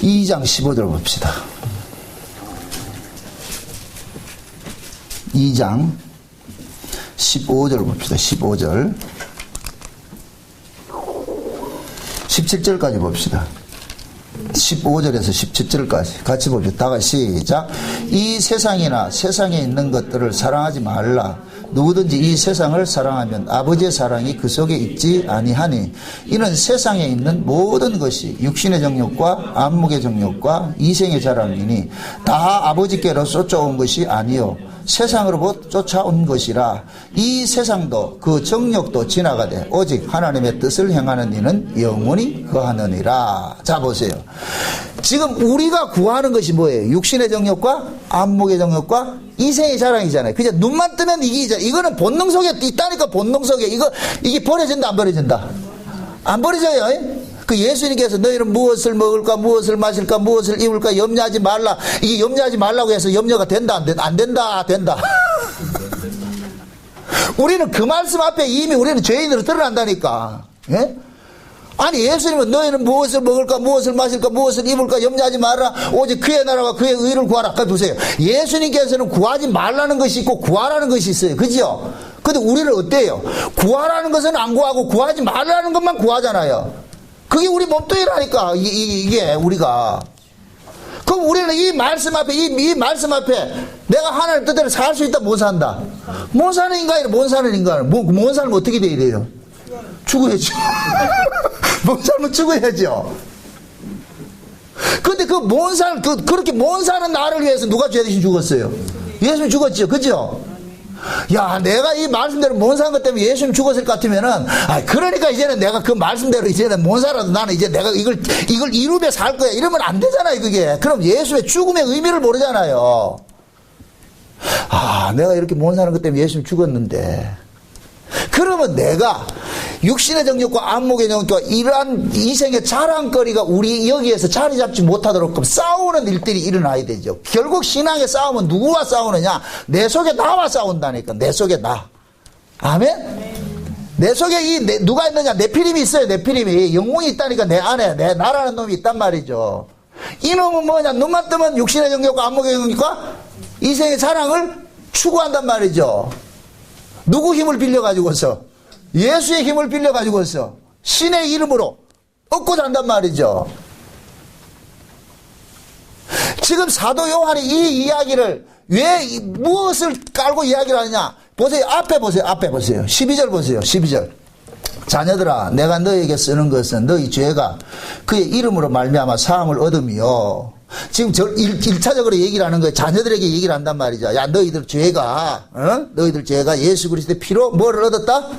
2장 15절 봅시다. 2장 15절 봅시다. 15절 17절까지 봅시다. 15절에서 17절까지 같이 보죠. 다 같이 시작. 이 세상이나 세상에 있는 것들을 사랑하지 말라. 누구든지 이 세상을 사랑하면 아버지의 사랑이 그 속에 있지 아니하니 이는 세상에 있는 모든 것이 육신의 정욕과 안목의 정욕과 이생의 자랑이니 다 아버지께로 쫓아온 것이 아니요 세상으로부터 쫓아온 것이라. 이 세상도 그 정욕도 지나가되 오직 하나님의 뜻을 행하는 이는 영원히 거하느니라. 자 보세요. 지금 우리가 구하는 것이 뭐예요? 육신의 정욕과 안목의 정욕과 이생의 자랑이잖아요. 그냥 눈만 뜨면 이거는 본능 속에 있다니까. 본능 속에 이게 버려진다 안 버려진다? 안 버려져요. 그 예수님께서 너희는 무엇을 먹을까 무엇을 마실까 무엇을 입을까 염려하지 말라. 이게 염려하지 말라고 해서 염려가 된다 안 된다? 안 된다 된다. 우리는 그 말씀 앞에 이미 우리는 죄인으로 드러난다니까. 예? 아니 예수님은 너희는 무엇을 먹을까 무엇을 마실까 무엇을 입을까 염려하지 말라. 오직 그의 나라와 그의 의를 구하라. 아까 보세요. 예수님께서는 구하지 말라는 것이 있고 구하라는 것이 있어요. 그죠? 근데 우리는 어때요? 구하라는 것은 안 구하고 구하지 말라는 것만 구하잖아요. 그게 우리 몸뚱이라니까. 이게 우리가. 그럼 우리는 이 말씀 앞에 이 말씀 앞에 내가 하나님 뜻대로 살 수 있다 못 산다? 못 사는 인간이라 못 사는 인간. 못 살면 어떻게 돼 이래요? 죽어야죠. 못 살면 죽어야죠. 근데 그렇게 못 사는 나를 위해서 누가 죄 대신 죽었어요? 예수님 죽었죠. 그죠? 야, 내가 이 말씀대로 못 산 것 때문에 예수님 죽었을 것 같으면은, 그러니까 이제는 내가 그 말씀대로 이제는 못 살아도 나는 이제 내가 이걸 이루며 살 거야. 이러면 안 되잖아요, 그게. 그럼 예수님의 죽음의 의미를 모르잖아요. 내가 이렇게 못 사는 것 때문에 예수님 죽었는데. 그러면 내가 육신의 정욕과 안목의 정욕과 이러한 이생의 자랑거리가 우리 여기에서 자리 잡지 못하도록 싸우는 일들이 일어나야 되죠. 결국 신앙의 싸움은 누구와 싸우느냐? 내 속에 나와 싸운다니까. 내 속에 나. 아멘? 내 속에 누가 있느냐? 네피림이 있어요. 네피림이. 영웅이 있다니까. 내 안에 내 나라는 놈이 있단 말이죠. 이놈은 뭐냐? 눈만 뜨면 육신의 정욕과 안목의 정욕과 이생의 자랑을 추구한단 말이죠. 누구 힘을 빌려가지고서? 예수의 힘을 빌려가지고서 신의 이름으로 얻고자 한단 말이죠. 지금 사도 요한이 이 이야기를 왜 무엇을 깔고 이야기를 하느냐? 보세요. 앞에 보세요. 12절 보세요. 12절. 자녀들아 내가 너에게 쓰는 것은 너희 죄가 그의 이름으로 말미암아 사함을 얻음이요. 지금 1차적으로 얘기를 하는 거예요. 자녀들에게 얘기를 한단 말이죠. 야, 너희들 죄가 예수 그리스도의 피로 뭐를 얻었다?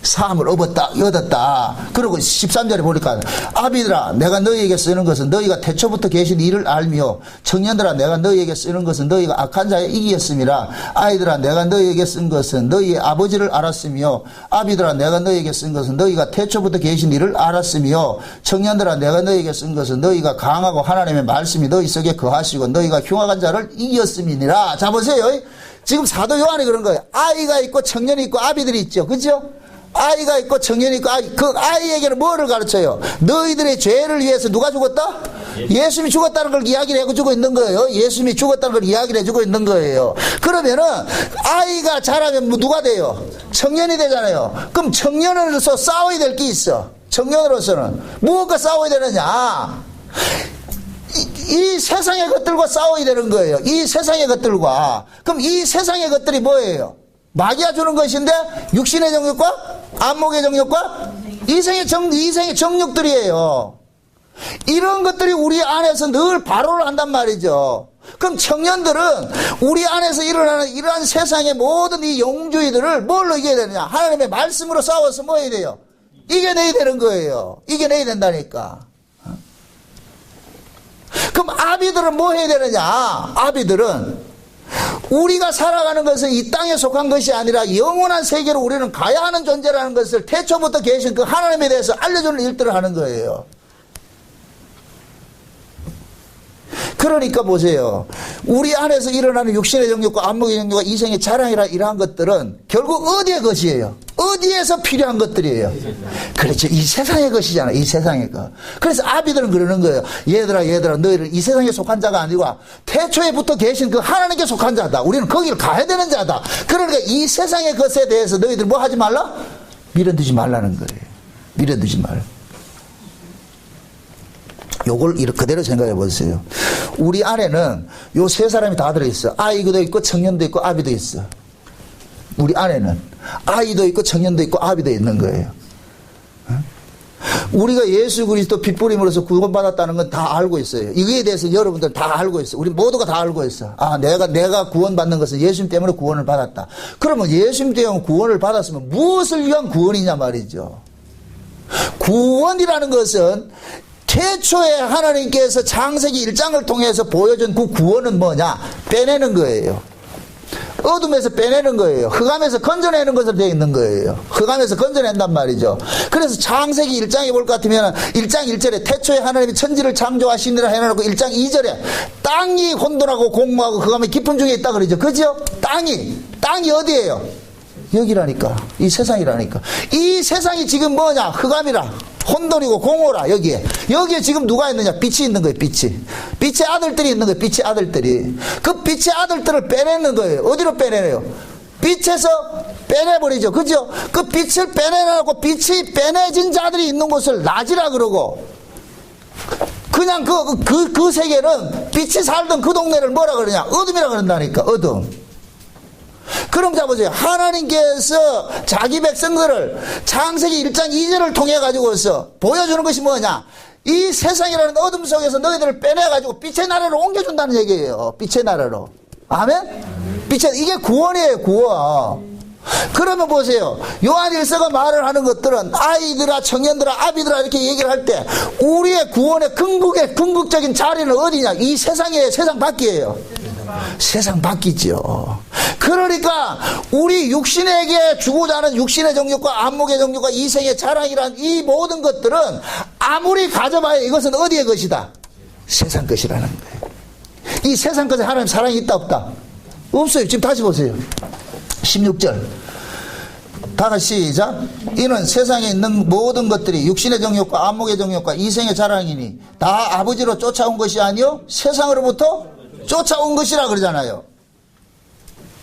사함을 얻었다. 그리고 13절에 보니까 아비들아 내가 너희에게 쓰는 것은 너희가 태초부터 계신 이를 알며 청년들아 내가 너희에게 쓰는 것은 너희가 악한 자에 이기었음이라. 아이들아 내가 너희에게 쓴 것은 너희의 아버지를 알았으며 아비들아 내가 너희에게 쓴 것은 너희가 태초부터 계신 이를 알았으며 청년들아 내가 너희에게 쓴 것은 너희가 강하고 하나님의 말씀이 너희 속에 거하시고 너희가 흉악한 자를 이겼음이니라. 자 보세요. 지금 사도 요한이 그런 거예요. 아이가 있고 청년이 있고 아비들이 있죠. 그죠? 아이가 있고 청년이 있고 그 아이에게는 뭐를 가르쳐요? 너희들의 죄를 위해서 누가 죽었다? 예수님이 죽었다는 걸 이야기를 해주고 있는 거예요. 예수님이 죽었다는 걸 이야기를 해주고 있는 거예요. 그러면은 아이가 자라면 누가 돼요? 청년이 되잖아요. 그럼 청년으로서 싸워야 될 게 있어. 청년으로서는 무엇과 싸워야 되느냐? 이 세상의 것들과 싸워야 되는 거예요. 이 세상의 것들과. 그럼 이 세상의 것들이 뭐예요? 마귀가 주는 것인데 육신의 정욕과 안목의 정욕과 이생의 정욕들이에요. 이런 것들이 우리 안에서 늘 발호를 한단 말이죠. 그럼 청년들은 우리 안에서 일어나는 이러한 세상의 모든 이 영주의들을 뭘로 이겨야 되느냐? 하나님의 말씀으로 싸워서 뭐 해야 돼요? 이겨내야 되는 거예요. 이겨내야 된다니까. 그럼 아비들은 뭐 해야 되느냐? 아비들은 우리가 살아가는 것은 이 땅에 속한 것이 아니라 영원한 세계로 우리는 가야 하는 존재라는 것을 태초부터 계신 그 하나님에 대해서 알려주는 일들을 하는 거예요. 그러니까 보세요. 우리 안에서 일어나는 육신의 정욕과 안목의 정욕과 이생의 자랑이라 이러한 것들은 결국 어디의 것이에요? 어디에서 필요한 것들이에요? 그렇죠. 이 세상의 것이잖아요. 이 세상의 것. 그래서 아비들은 그러는 거예요. 얘들아 너희를 이 세상에 속한 자가 아니고 태초에부터 계신 그 하나님께 속한 자다. 우리는 거기를 가야 되는 자다. 그러니까 이 세상의 것에 대해서 너희들 뭐 하지 말라? 밀어두지 말라는 거예요. 밀어두지 말. 요걸 이렇게 그대로 생각해 보세요. 우리 안에는 요 세 사람이 다 들어있어. 아이도 있고 청년도 있고 아비도 있어. 우리 안에는 아이도 있고 청년도 있고 아비도 있는 거예요. 우리가 예수 그리스도 핏부림으로서 구원받았다는 건 다 알고 있어요. 이거에 대해서 여러분들 다 알고 있어요. 우리 모두가 다 알고 있어. 아, 내가 구원받는 것은 예수님 때문에 구원을 받았다. 그러면 예수님 때문에 구원을 받았으면 무엇을 위한 구원이냐 말이죠. 구원이라는 것은 태초에 하나님께서 창세기 1장을 통해서 보여준 그 구원은 뭐냐? 빼내는 거예요. 어둠에서 빼내는 거예요. 흑암에서 건져내는 것으로 되어 있는 거예요. 흑암에서 건져낸단 말이죠. 그래서 창세기 1장에 볼 것 같으면 1장 1절에 태초에 하나님이 천지를 창조하시니라 해놓고 1장 2절에 땅이 혼돈하고 공무하고 흑암의 깊은 중에 있다 그러죠. 그죠? 땅이 어디예요? 여기라니까. 이 세상이라니까. 이 세상이 지금 뭐냐? 흑암이라. 혼돈이고 공허라. 여기에 지금 누가 있느냐? 빛이 있는 거예요. 빛의 아들들이 있는 거예요. 빛의 아들들이. 그 빛의 아들들을 빼내는 거예요. 어디로 빼내요? 빛에서 빼내버리죠. 그죠? 그 빛을 빼내놓고 빛이 빼내진 자들이 있는 곳을 낮이라 그러고, 그냥 그 세계는 빛이 살던 그 동네를 뭐라 그러냐? 어둠이라 그런다니까. 어둠. 그럼 자 보세요. 하나님께서 자기 백성들을 창세기 1장 2절을 통해 가지고서 보여주는 것이 뭐냐? 이 세상이라는 어둠 속에서 너희들을 빼내 가지고 빛의 나라로 옮겨준다는 얘기예요. 빛의 나라로. 아멘? 이게 구원이에요. 구원. 그러면 보세요. 요한일서가 말을 하는 것들은 아이들아, 청년들아, 아비들아 이렇게 얘기를 할 때 우리의 구원의 궁극적인 자리는 어디냐? 이 세상이에요. 세상 밖이에요. 세상 밖이죠. 그러니까 우리 육신에게 주고자 하는 육신의 정욕과 안목의 정욕과 이생의 자랑이란 이 모든 것들은 아무리 가져봐야 이것은 어디의 것이다? 세상 것이라는 거예요. 이 세상 것에 하나님 사랑이 있다 없다? 없어요. 지금 다시 보세요. 16절 다 같이 시작. 이는 세상에 있는 모든 것들이 육신의 정욕과 안목의 정욕과 이생의 자랑이니 다 아버지로 쫓아온 것이 아니요 세상으로부터 쫓아온 것이라 그러잖아요.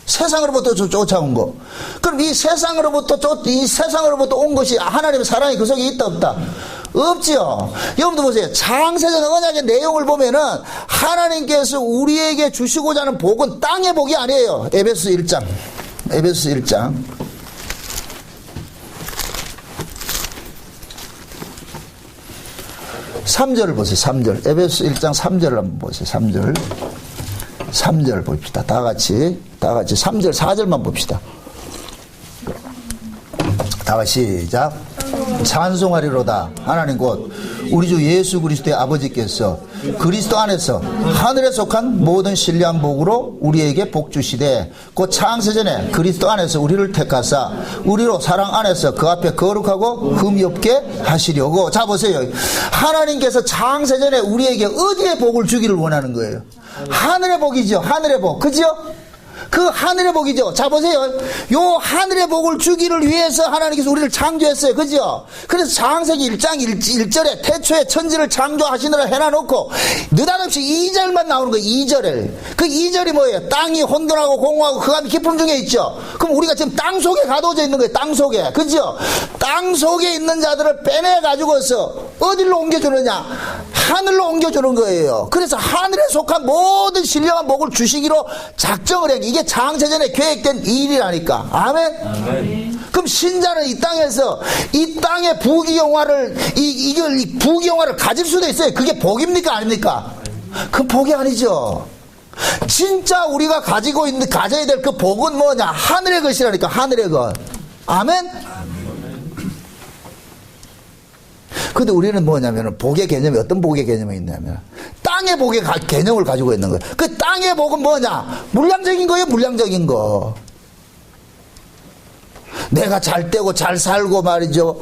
세상으로부터 쫓아온 거. 그럼 이 세상으로부터 온 것이 하나님의 사랑이 그 속에 있다 없다? 없지요. 여러분들 보세요. 창세전 언약의 내용을 보면은 하나님께서 우리에게 주시고자 하는 복은 땅의 복이 아니에요. 에베소 1장 3절을 보세요. 3절. 에베소 1장 3절을 한번 보세요. 3절 봅시다. 다 같이 3절 4절만 봅시다. 다 같이 시작. 찬송하리로다. 하나님 곧 우리 주 예수 그리스도의 아버지께서 그리스도 안에서 하늘에 속한 모든 신령한 복으로 우리에게 복 주시되 곧 창세전에 그리스도 안에서 우리를 택하사 우리로 사랑 안에서 그 앞에 거룩하고 흠이 없게 하시려고. 자 보세요. 하나님께서 창세전에 우리에게 어디에 복을 주기를 원하는 거예요? 하늘의 복이죠. 하늘의 복. 그죠? 그 하늘의 복이죠. 자 보세요. 요 하늘의 복을 주기를 위해서 하나님께서 우리를 창조했어요. 그죠? 그래서 창세기 1장 1절에 태초에 천지를 창조하시느라 해놔놓고 느닷없이 2절만 나오는 거예요. 2절을. 그 2절이 뭐예요? 땅이 혼돈하고 공허하고 흑암이 깊음 중에 있죠. 그럼 우리가 지금 땅 속에 가둬져 있는 거예요. 땅 속에. 그죠? 땅 속에 있는 자들을 빼내가지고서 어디로 옮겨주느냐? 하늘로 옮겨주는 거예요. 그래서 하늘에 속한 모든 신령한 복을 주시기로 작정을 한 이게 창세전에 계획된 일이라니까. 아멘? 그럼 신자는 이 땅에서 이 땅의 부귀영화를 이 부귀영화를 가질 수도 있어요. 그게 복입니까 아닙니까? 그 복이 아니죠. 진짜 우리가 가져야 될 그 복은 뭐냐? 하늘의 것이라니까. 하늘의 것. 아멘? 근데 우리는 뭐냐면 복의 개념이 어떤 복의 개념이 있냐면 땅의 복의 개념을 가지고 있는 거예요. 그 땅의 복은 뭐냐? 물량적인 거예요. 물량적인 거. 내가 잘 되고 잘 살고 말이죠.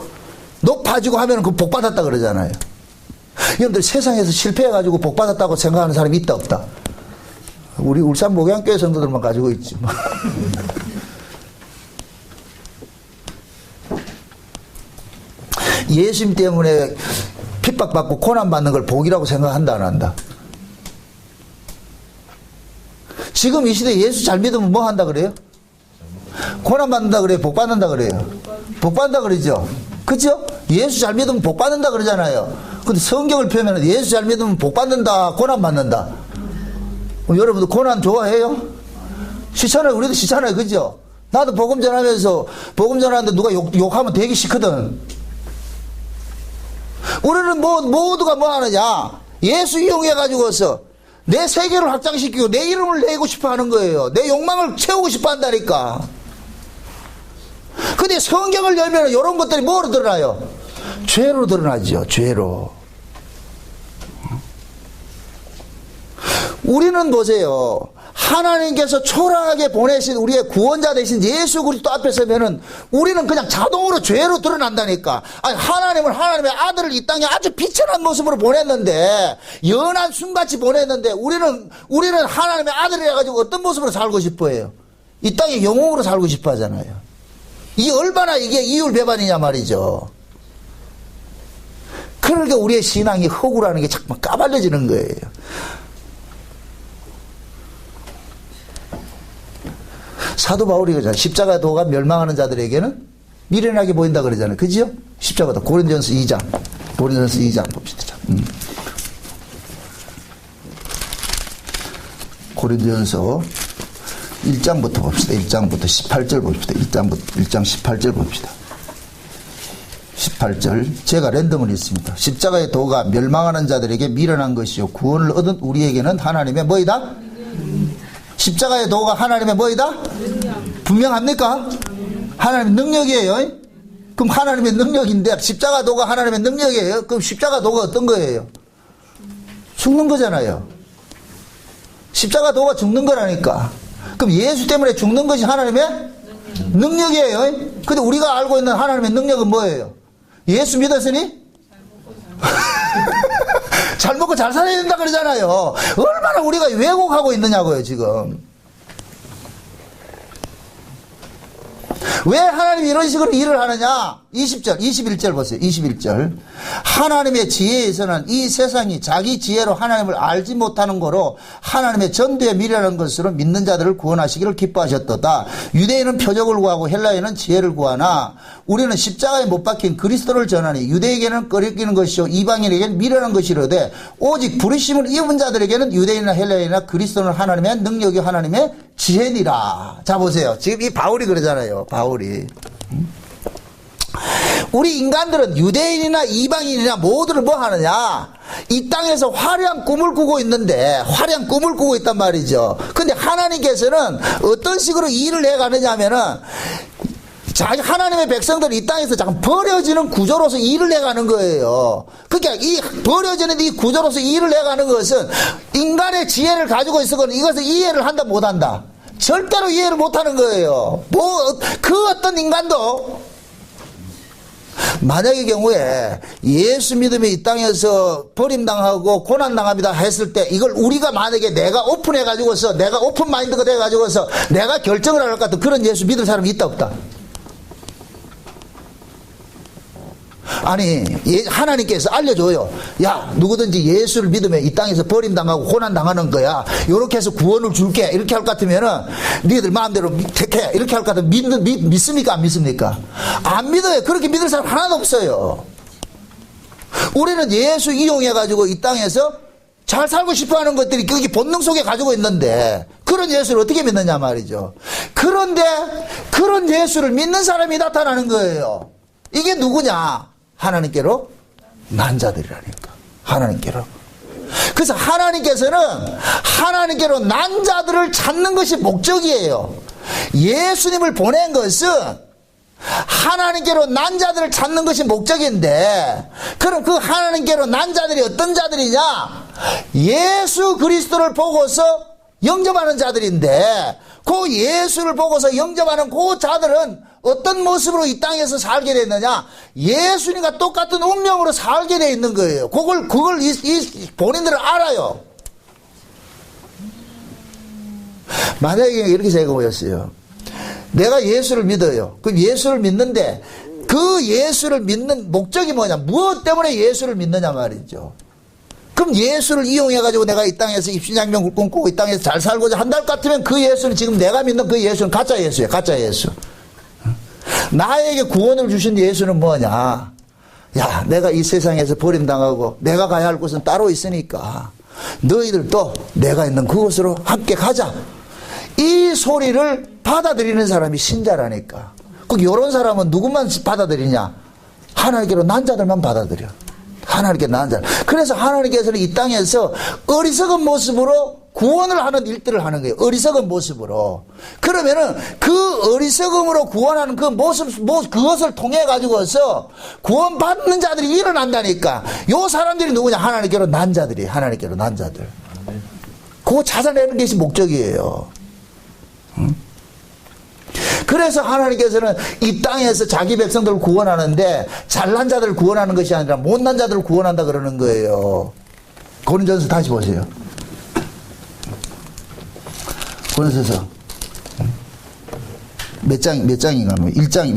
높아지고 하면 그 복 받았다 그러잖아요. 여러분들 세상에서 실패해가지고 복 받았다고 생각하는 사람이 있다 없다? 우리 울산 목양교회 성도들만 가지고 있지 뭐. 예수님 때문에 핍박받고 고난받는 걸 복이라고 생각한다 안 한다? 지금 이 시대에 예수 잘 믿으면 뭐 한다 그래요? 고난받는다 그래요? 복받는다 그래요? 복받는다 그러죠? 그죠? 예수 잘 믿으면 복 받는다 그러잖아요. 근데 성경을 펴면 예수 잘 믿으면 복 받는다, 고난 받는다. 여러분들 고난 좋아해요? 싫잖아요. 우리도 싫잖아요. 그죠? 나도 복음 전하면서, 복음 전하는데 누가 욕하면 되게 싫거든. 우리는 모두가 뭐 하느냐? 예수 이용해가지고서 내 세계를 확장시키고 내 이름을 내고 싶어 하는 거예요. 내 욕망을 채우고 싶어 한다니까. 근데 성경을 열면 이런 것들이 뭐로 드러나요? 죄로 드러나죠. 죄로. 우리는 보세요. 하나님께서 초라하게 보내신 우리의 구원자 되신 예수 그리스도 앞에 서면은 우리는 그냥 자동으로 죄로 드러난다니까. 아니, 하나님은 하나님의 아들을 이 땅에 아주 비천한 모습으로 보냈는데, 연한 순같이 보냈는데, 우리는 하나님의 아들이라 가지고 어떤 모습으로 살고 싶어 해요? 이 땅에 영웅으로 살고 싶어 하잖아요. 이게 얼마나 이게 이율배반이냐 말이죠. 그러니까 우리의 신앙이 허구라는 게 자꾸 까발려지는 거예요. 사도 바울이 그러잖아요. 십자가 도가 멸망하는 자들에게는 미련하게 보인다 그러잖아요. 그지요? 십자가 도. 고린도전서 2장 봅시다. 고린도전서 1장부터 봅시다. 1장부터 18절 봅시다. 1장 18절 봅시다. 18절. 제가 랜덤을 읽습니다. 십자가의 도가 멸망하는 자들에게 미련한 것이요 구원을 얻은 우리에게는 하나님의 뭐이다? 십자가의 도가 하나님의 뭐이다? 분명합니까? 하나님의 능력이에요. 그럼 하나님의 능력인데 십자가 도가 하나님의 능력이에요. 그럼 십자가 도가 어떤 거예요? 죽는 거잖아요. 십자가 도가 죽는 거라니까. 그럼 예수 때문에 죽는 것이 하나님의 능력이에요. 근데 우리가 알고 있는 하나님의 능력은 뭐예요? 예수 믿었으니? 잘 먹고 잘 살아야 된다 그러잖아요. 얼마나 우리가 왜곡하고 있느냐고요, 지금. 왜 하나님이 이런 식으로 일을 하느냐? 20절, 21절 보세요. 21절. 하나님의 지혜에서는 이 세상이 자기 지혜로 하나님을 알지 못하는 거로 하나님의 전도에 미련한 것으로 믿는 자들을 구원하시기를 기뻐하셨도다. 유대인은 표적을 구하고 헬라인은 지혜를 구하나 우리는 십자가에 못 박힌 그리스도를 전하니 유대에게는 꺼리끼는 것이요 이방인에게는 미련한 것이로되 오직 부르심을 입은 자들에게는 유대인이나 헬라인이나 그리스도는 하나님의 능력이 하나님의 지혜니라. 자 보세요. 지금 이 바울이 그러잖아요. 바울이. 우리 인간들은 유대인이나 이방인이나 모두를 뭐 하느냐? 이 땅에서 화려한 꿈을 꾸고 있는데, 화려한 꿈을 꾸고 있단 말이죠. 근데 하나님께서는 어떤 식으로 일을 해가느냐 하면은, 자기 하나님의 백성들이 이 땅에서 잠깐 버려지는 구조로서 일을 해가는 거예요. 그러니까 이 버려지는 이 구조로서 일을 해가는 것은 인간의 지혜를 가지고 있어서 이것을 이해를 한다 못한다? 절대로 이해를 못하는 거예요. 그 어떤 인간도 만약의 경우에 예수 믿음이 이 땅에서 버림당하고 고난당합니다 했을 때 이걸 우리가 만약에 내가 오픈해가지고서 내가 오픈 마인드가 돼가지고서 내가 결정을 할 것 같은 그런 예수 믿을 사람이 있다 없다? 아니 하나님께서 알려줘요. 야 누구든지 예수를 믿으면 이 땅에서 버림당하고 고난당하는 거야. 이렇게 해서 구원을 줄게. 이렇게 할 것 같으면은 니들 마음대로 택해. 이렇게 할 것 같으면 믿습니까? 안 믿습니까? 안 믿어요. 그렇게 믿을 사람 하나도 없어요. 우리는 예수 이용해가지고 이 땅에서 잘 살고 싶어하는 것들이 그게 본능 속에 가지고 있는데 그런 예수를 어떻게 믿느냐 말이죠. 그런데 그런 예수를 믿는 사람이 나타나는 거예요. 이게 누구냐? 하나님께로 난 자들이라니까. 하나님께로. 그래서 하나님께서는 하나님께로 난 자들을 찾는 것이 목적이에요. 예수님을 보낸 것은 하나님께로 난 자들을 찾는 것이 목적인데, 그럼 그 하나님께로 난 자들이 어떤 자들이냐? 예수 그리스도를 보고서 영접하는 자들인데, 그 예수를 보고서 영접하는 그 자들은 어떤 모습으로 이 땅에서 살게 됐느냐? 예수님과 똑같은 운명으로 살게 되어 있는 거예요. 그걸 본인들은 알아요. 만약에 이렇게 생각해보였어요. 내가 예수를 믿어요. 그럼 예수를 믿는데 그 예수를 믿는 목적이 뭐냐? 무엇 때문에 예수를 믿느냐 말이죠. 그럼 예수를 이용해가지고 내가 이 땅에서 입신양명 꿈꾸고 이 땅에서 잘 살고자 한다 같으면 그 예수는 지금 내가 믿는 그 예수는 가짜 예수예요. 가짜 예수. 나에게 구원을 주신 예수는 뭐냐? 야, 내가 이 세상에서 버림당하고 내가 가야 할 곳은 따로 있으니까 너희들도 내가 있는 그곳으로 함께 가자. 이 소리를 받아들이는 사람이 신자라니까. 꼭 이런 사람은 누구만 받아들이냐? 하나님께로 난 자들만 받아들여. 하나님께 난 자. 그래서 하나님께서는 이 땅에서 어리석은 모습으로 구원을 하는 일들을 하는 거예요. 어리석은 모습으로. 그러면은 그 어리석음으로 구원하는 그 모습, 그것을 통해 가지고서 구원받는 자들이 일어난다니까. 요 사람들이 누구냐? 하나님께로 난 자들이. 하나님께로 난 자들. 그거 찾아내는 것이 목적이에요. 응? 그래서 하나님께서는 이 땅에서 자기 백성들을 구원하는데 잘난 자들을 구원하는 것이 아니라 못난 자들을 구원한다 그러는 거예요. 고린도전서 다시 보세요. 고린도전서 몇 장인가? 1장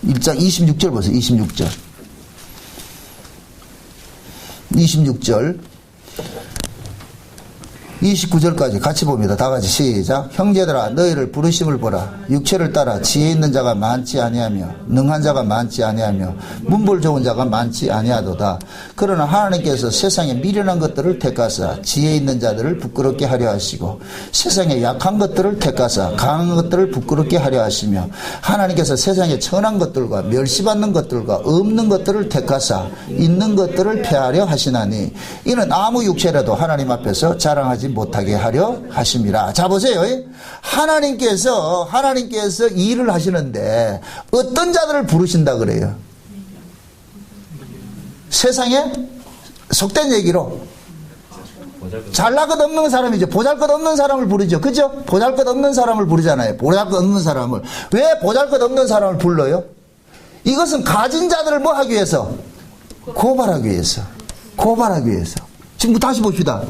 26절 보세요. 26절 29절까지 같이 봅니다. 다 같이 시작. 형제들아 너희를 부르심을 보라. 육체를 따라 지혜 있는 자가 많지 아니하며 능한 자가 많지 아니하며 문벌 좋은 자가 많지 아니하도다. 그러나 하나님께서 세상에 미련한 것들을 택하사 지혜 있는 자들을 부끄럽게 하려 하시고 세상에 약한 것들을 택하사 강한 것들을 부끄럽게 하려 하시며 하나님께서 세상에 천한 것들과 멸시받는 것들과 없는 것들을 택하사 있는 것들을 폐하려 하시나니 이는 아무 육체라도 하나님 앞에서 자랑하지 못하게 하려 하심이라. 자 보세요. 하나님께서 일을 하시는데 어떤 자들을 부르신다 그래요? 세상에 속된 얘기로 잘나것 없는 사람이죠. 보잘것 없는 사람을 부르죠. 그죠? 보잘것 없는 사람을 부르잖아요. 보잘것 없는 사람을. 왜 보잘것 없는 사람을 불러요? 이것은 가진 자들을 뭐 하기 위해서? 고발하기 위해서. 지금 다시 봅시다.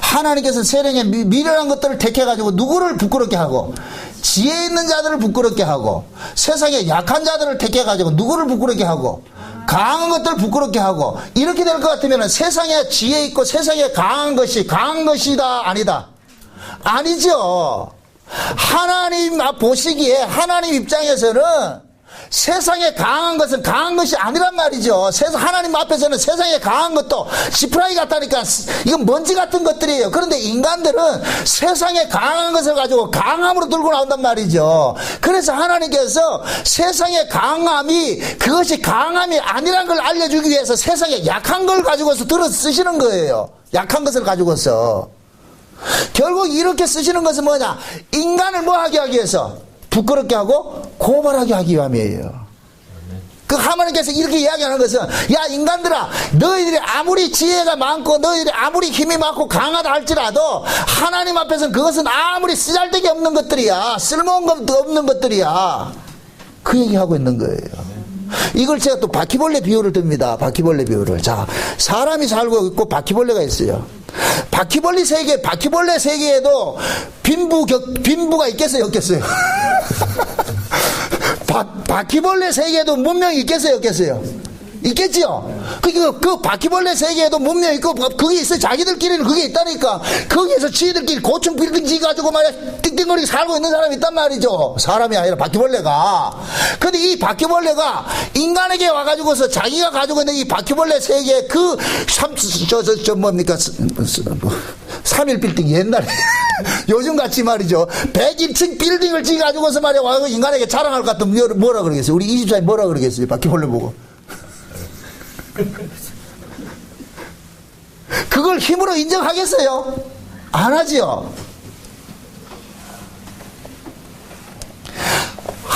하나님께서 세상에 미련한 것들을 택해가지고 누구를 부끄럽게 하고 지혜 있는 자들을 부끄럽게 하고 세상에 약한 자들을 택해가지고 누구를 부끄럽게 하고 강한 것들을 부끄럽게 하고 이렇게 될 것 같으면 세상에 지혜 있고 세상에 강한 것이다 아니다? 아니죠. 하나님 보시기에 하나님 입장에서는 세상에 강한 것은 강한 것이 아니란 말이죠. 하나님 앞에서는 세상에 강한 것도 지푸라기 같다니까 이건 먼지 같은 것들이에요. 그런데 인간들은 세상에 강한 것을 가지고 강함으로 들고 나온단 말이죠. 그래서 하나님께서 세상의 강함이 그것이 강함이 아니란 걸 알려주기 위해서 세상에 약한 걸 가지고서 들어 쓰시는 거예요. 약한 것을 가지고서. 결국 이렇게 쓰시는 것은 뭐냐? 인간을 뭐 하게 하기 위해서? 부끄럽게 하고 고발하게 하기 위함이에요. 그 하나님께서 이렇게 이야기하는 것은 야 인간들아 너희들이 아무리 지혜가 많고 너희들이 아무리 힘이 많고 강하다 할지라도 하나님 앞에서는 그것은 아무리 쓰잘데기 없는 것들이야. 쓸모없는 것들이야. 그 얘기하고 있는 거예요. 이걸 제가 또 바퀴벌레 비유를 듭니다. 바퀴벌레 비유를. 자, 사람이 살고 있고 바퀴벌레가 있어요. 바퀴벌레 세계에도 빈부가 있겠어요, 없겠어요? 바퀴벌레 세계에도 문명이 있겠어요, 없겠어요? 있겠지요? 그 바퀴벌레 세계에도 문명이 있고, 그게 있어요. 자기들끼리는 그게 있다니까. 거기에서 지들끼리 고층 빌딩 지가지고 말이야, 띵띵거리게 살고 있는 사람이 있단 말이죠. 사람이 아니라 바퀴벌레가. 근데 이 바퀴벌레가 인간에게 와가지고서 자기가 가지고 있는 이 바퀴벌레 세계에 뭡니까? 3일 빌딩 옛날에. 요즘 같이 말이죠. 101층 빌딩을 지가지고서 말이야, 와서 인간에게 자랑할 것 같으면 뭐라 그러겠어요? 우리 24일 뭐라 그러겠어요? 바퀴벌레 보고. 그걸 힘으로 인정하겠어요? 안 하지요.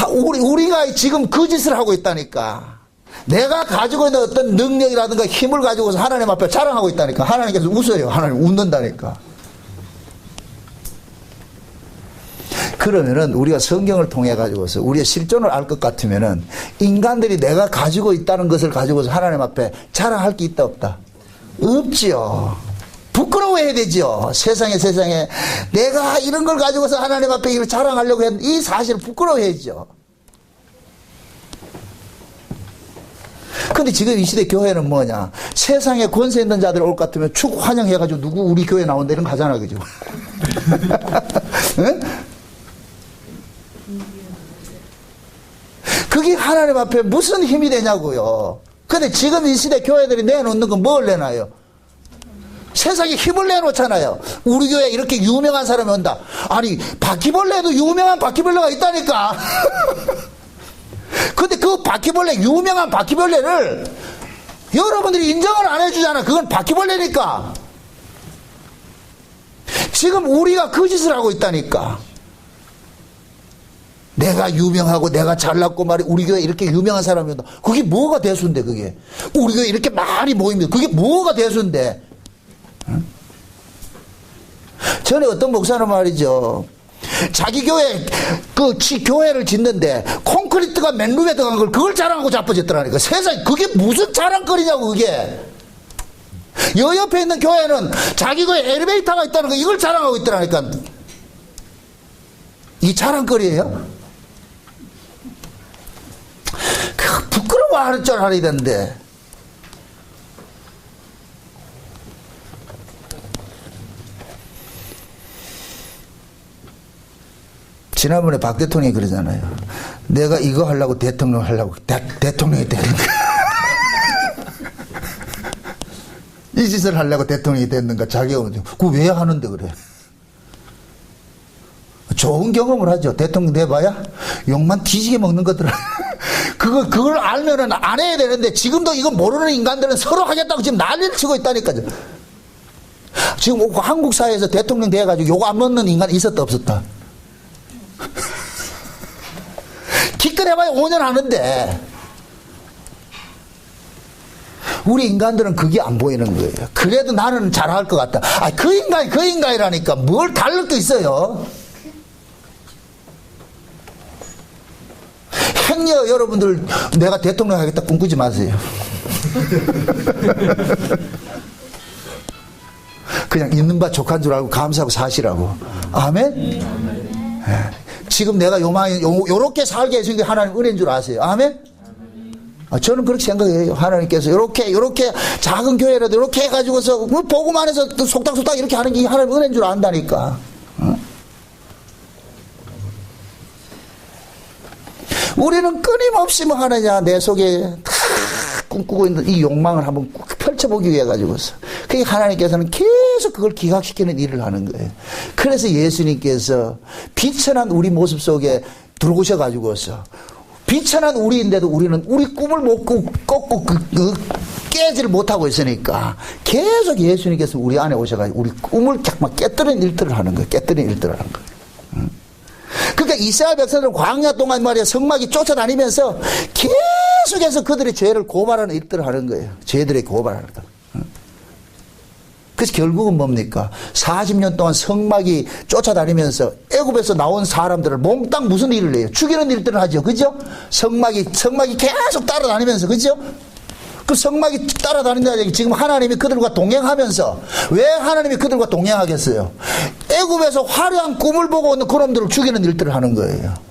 우리가 지금 그 짓을 하고 있다니까. 내가 가지고 있는 어떤 능력이라든가 힘을 가지고서 하나님 앞에 자랑하고 있다니까. 하나님께서 웃어요. 하나님 웃는다니까. 그러면은 우리가 성경을 통해 가지고서 우리의 실존을 알 것 같으면은 인간들이 내가 가지고 있다는 것을 가지고서 하나님 앞에 자랑할 게 있다 없다? 없지요. 부끄러워해야 되죠. 세상에 내가 이런 걸 가지고서 하나님 앞에 이걸 자랑하려고 했는데 이 사실을 부끄러워해야죠. 근데 지금 이 시대 교회는 뭐냐? 세상에 권세 있는 자들 올 것 같으면 축 환영해가지고 누구 우리 교회 나온다 이런 거 하잖아, 그죠? 응? 그게 하나님 앞에 무슨 힘이 되냐고요. 근데 지금 이 시대 교회들이 내놓는 건 뭘 내놔요? 세상에 힘을 내놓잖아요. 우리 교회 이렇게 유명한 사람이 온다. 아니, 바퀴벌레도 유명한 바퀴벌레가 있다니까. 근데 그 바퀴벌레, 유명한 바퀴벌레를 여러분들이 인정을 안 해주잖아. 그건 바퀴벌레니까. 지금 우리가 그 짓을 하고 있다니까. 내가 유명하고 내가 잘났고 말이 우리 교회 이렇게 유명한 사람이 온다. 그게 뭐가 대수인데 그게. 우리 교회 이렇게 많이 모입니다. 그게 뭐가 대수인데. 응? 전에 어떤 목사는 말이죠. 자기 교회 교회를 짓는데 콘크리트가 맨룸에 들어간 걸 그걸 자랑하고 자빠졌더라니까. 세상에 그게 무슨 자랑거리냐고 그게. 여 옆에 있는 교회는 자기 교회 엘리베이터가 있다는 거 이걸 자랑하고 있더라니까. 이 자랑거리예요? 부끄러워하는 줄 알아야 되는데. 지난번에 박 대통령이 그러잖아요. 내가 이거 하려고 대통령 하려고 대통령이 되는 거야. 이 짓을 하려고 대통령이 됐는가. 자기가 그거 왜 하는데 그래. 좋은 경험을 하죠. 대통령 돼봐야 욕만 뒤지게 먹는 것들은. 그걸 알면은 안 해야 되는데 지금도 이거 모르는 인간들은 서로 하겠다고 지금 난리를 치고 있다니까요. 지금 한국 사회에서 대통령 돼가지고 욕 안 먹는 인간 있었다 없었다. 기껏 해봐야 5년 하는데 우리 인간들은 그게 안 보이는 거예요. 그래도 나는 잘할 것 같다. 아, 그 인간이라니까 뭘 다를 게 있어요. 행여 여러분들 내가 대통령 하겠다 꿈꾸지 마세요. 그냥 있는 바 족한 줄 알고 감사하고 사시라고. 아멘? 지금 내가 요렇게 살게 해주신 게 하나님 은혜인 줄 아세요? 아멘? 저는 그렇게 생각해요. 하나님께서 요렇게 작은 교회라도 요렇게 해가지고서 보고만 해서 속닥속닥 이렇게 하는 게 하나님 은혜인 줄 안다니까. 우리는 끊임없이 뭐 하느냐, 내 속에 다 꿈꾸고 있는 이 욕망을 한번 펼쳐보기 위해 가지고서. 그게 하나님께서는 계속 그걸 기각시키는 일을 하는 거예요. 그래서 예수님께서 비천한 우리 모습 속에 들어오셔 가지고서 비천한 우리인데도 우리는 우리 꿈을 못 꺾고 깨지를 못하고 있으니까 계속 예수님께서 우리 안에 오셔가지고 우리 꿈을 막 깨뜨리는 일들을 하는 거예요. 깨뜨리는 일들을 하는 거예요. 그러니까 이스라엘 백성들은 광야 동안 말이야 성막이 쫓아다니면서 계속해서 그들의 죄를 고발하는 일들을 하는 거예요. 죄들의 고발하는 거. 그래서 결국은 뭡니까? 40년 동안 성막이 쫓아다니면서 애굽에서 나온 사람들을 몽땅 무슨 일을 해요? 죽이는 일들을 하죠. 그죠? 성막이 계속 따라다니면서, 그죠? 그 성막이 따라다닌다. 지금 하나님이 그들과 동행하면서, 왜 하나님이 그들과 동행하겠어요? 애굽에서 화려한 꿈을 보고 있는 그놈들을 죽이는 일들을 하는 거예요.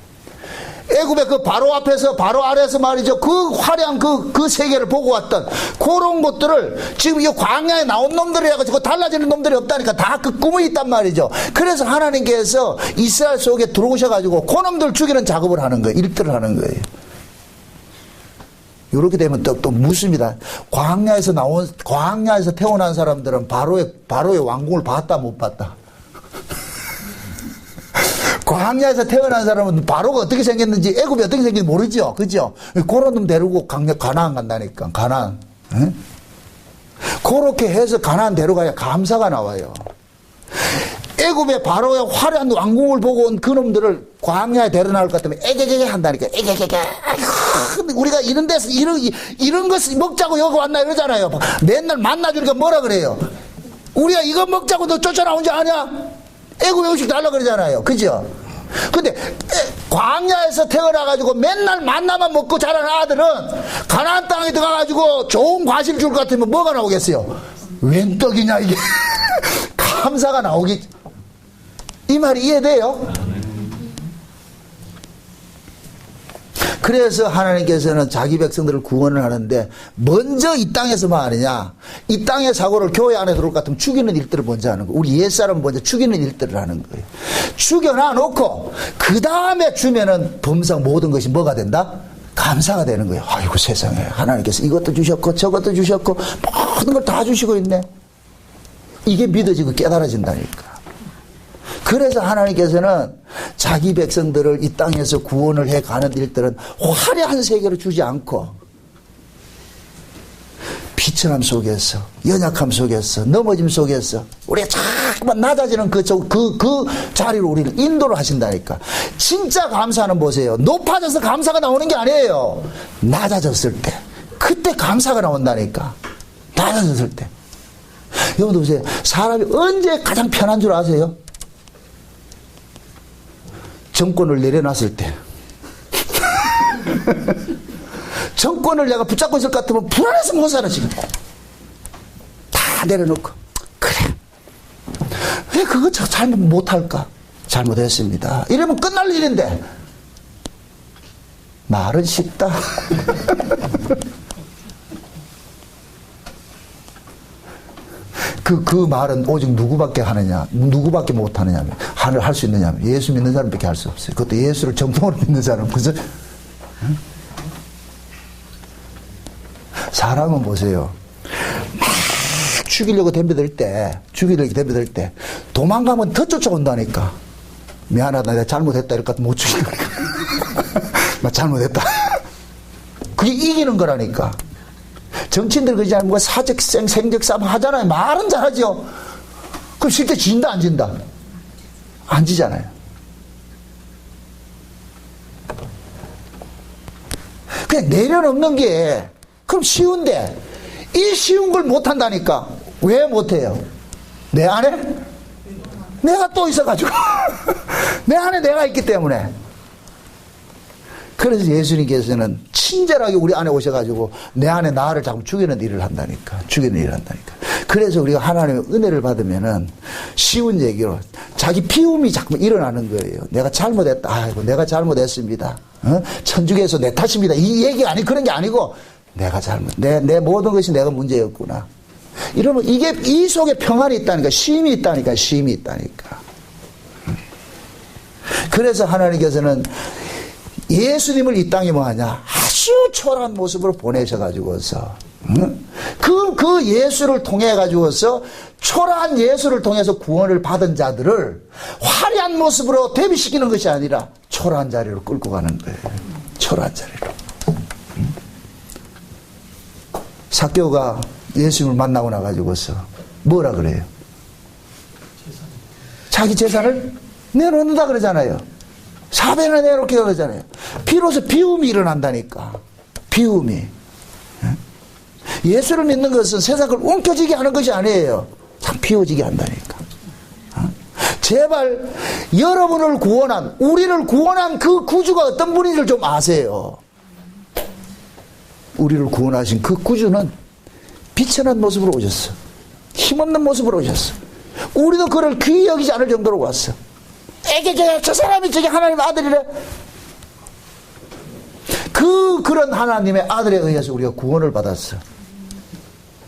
애굽의 그 바로 앞에서 바로 아래에서 말이죠. 그 화려한 그 세계를 보고 왔던 그런 것들을 지금 이 광야에 나온 놈들이 해가지고 달라지는 놈들이 없다니까 다 그 꿈이 있단 말이죠. 그래서 하나님께서 이스라엘 속에 들어오셔가지고 그놈들 죽이는 작업을 하는 거예요. 일들을 하는 거예요. 이렇게 되면 또 묻습니다. 광야에서 태어난 사람들은 바로의 왕궁을 봤다 못 봤다? 광야에서 태어난 사람은 바로가 어떻게 생겼는지 애굽이 어떻게 생겼는지 모르죠. 그죠? 그런 놈 데리고 가나안 간다니까. 가나안. 응? 그렇게 해서 가나안 데려가야 감사가 나와요. 애굽의 바로의 화려한 왕궁을 보고 온 그놈들을 광야에 데려나올 것 같으면 애게게게 한다니까. 애게게게. 우리가 이런 데서 이런 것을 먹자고 여기 왔나 이러잖아요. 맨날 만나주니까 뭐라 그래요? 우리가 이거 먹자고 너 쫓아나온 줄 아냐? 애굽 음식 달라 그러잖아요. 그죠? 근데 광야에서 태어나가지고 맨날 만나만 먹고 자란 아들은 가나안 땅에 들어가가지고 좋은 과실 줄 것 같으면 뭐가 나오겠어요? 웬 떡이냐 이게. 감사가 나오기. 이 말이 이해돼요? 그래서 하나님께서는 자기 백성들을 구원을 하는데 먼저 이 땅에서만 하느냐, 이 땅의 사고를 교회 안에 들어올 것 같으면 죽이는 일들을 먼저 하는 거예요. 우리 옛사람은 먼저 죽이는 일들을 하는 거예요. 죽여놔 놓고 그 다음에 주면은 범상 모든 것이 뭐가 된다? 감사가 되는 거예요. 아이고 세상에 하나님께서 이것도 주셨고 저것도 주셨고 모든 걸 다 주시고 있네. 이게 믿어지고 깨달아진다니까. 그래서 하나님께서는 자기 백성들을 이 땅에서 구원을 해가는 일들은 화려한 세계로 주지 않고 비천함 속에서, 연약함 속에서, 넘어짐 속에서 우리가 자꾸만 낮아지는 그 자리로 우리를 인도를 하신다니까. 진짜 감사는 보세요. 높아져서 감사가 나오는 게 아니에요. 낮아졌을 때, 그때 감사가 나온다니까. 낮아졌을 때. 여러분 보세요. 사람이 언제 가장 편한 줄 아세요? 정권을 내려놨을 때. 정권을 내가 붙잡고 있을 것 같으면 불안해서 못 살아 지금. 다 내려놓고 그래 왜 그거 잘못 못할까? 잘못했습니다. 이러면 끝날 일인데 말은 쉽다. 그 말은 오직 누구밖에 하느냐, 누구밖에 못하느냐, 할 수 있느냐, 예수 믿는 사람밖에 할 수 없어요. 그것도 예수를 정통으로 믿는 사람. 그죠? 응? 사람은 보세요. 막 죽이려고 덤벼들 때 도망가면 더 쫓아온다니까. 미안하다, 내가 잘못했다 이럴 것 같으면 못 죽이니까. 나 잘못했다. 그게 이기는 거라니까. 정치인들 그러지 않으면 사적 생적 싸움 하잖아요. 말은 잘하죠. 그럼 실제 진다 안 진다? 안 지잖아요. 그냥 내려놓는 게 그럼 쉬운데 이 쉬운 걸 못한다니까. 왜 못해요? 내 안에 내가 또 있어가지고 내 안에 내가 있기 때문에. 그래서 예수님께서는 친절하게 우리 안에 오셔가지고 내 안에 나를 자꾸 죽이는 일을 한다니까. 죽이는 일을 한다니까. 그래서 우리가 하나님의 은혜를 받으면은 쉬운 얘기로 자기 비움이 자꾸 일어나는 거예요. 내가 잘못했다. 아이고 내가 잘못했습니다. 천주교에서 내 탓입니다. 이 얘기가 아니 그런 게 아니고 내가 내 모든 것이 내가 문제였구나. 이러면 이게 이 속에 평안이 있다니까. 쉼이 있다니까. 쉼이 있다니까. 그래서 하나님께서는 예수님을 이 땅에 뭐하냐? 아주 초라한 모습으로 보내셔가지고서, 그 예수를 통해가지고서, 초라한 예수를 통해서 구원을 받은 자들을 화려한 모습으로 대비시키는 것이 아니라 초라한 자리로 끌고 가는 거예요. 초라한 자리로. 삭개오가 예수님을 만나고 나가지고서 뭐라 그래요? 자기 재산을 내놓는다 그러잖아요. 4배나 내놓게 그러잖아요. 비로소 비움이 일어난다니까. 비움이. 예수를 믿는 것은 세상을 움켜쥐게 하는 것이 아니에요. 참 비워지게 한다니까. 제발 여러분을 구원한, 우리를 구원한 그 구주가 어떤 분인지를 좀 아세요. 우리를 구원하신 그 구주는 비천한 모습으로 오셨어. 힘없는 모습으로 오셨어. 우리도 그를 귀히 여기지 않을 정도로 왔어. 저 사람이 저게 하나님의 아들이래. 그런 하나님의 아들에 의해서 우리가 구원을 받았어.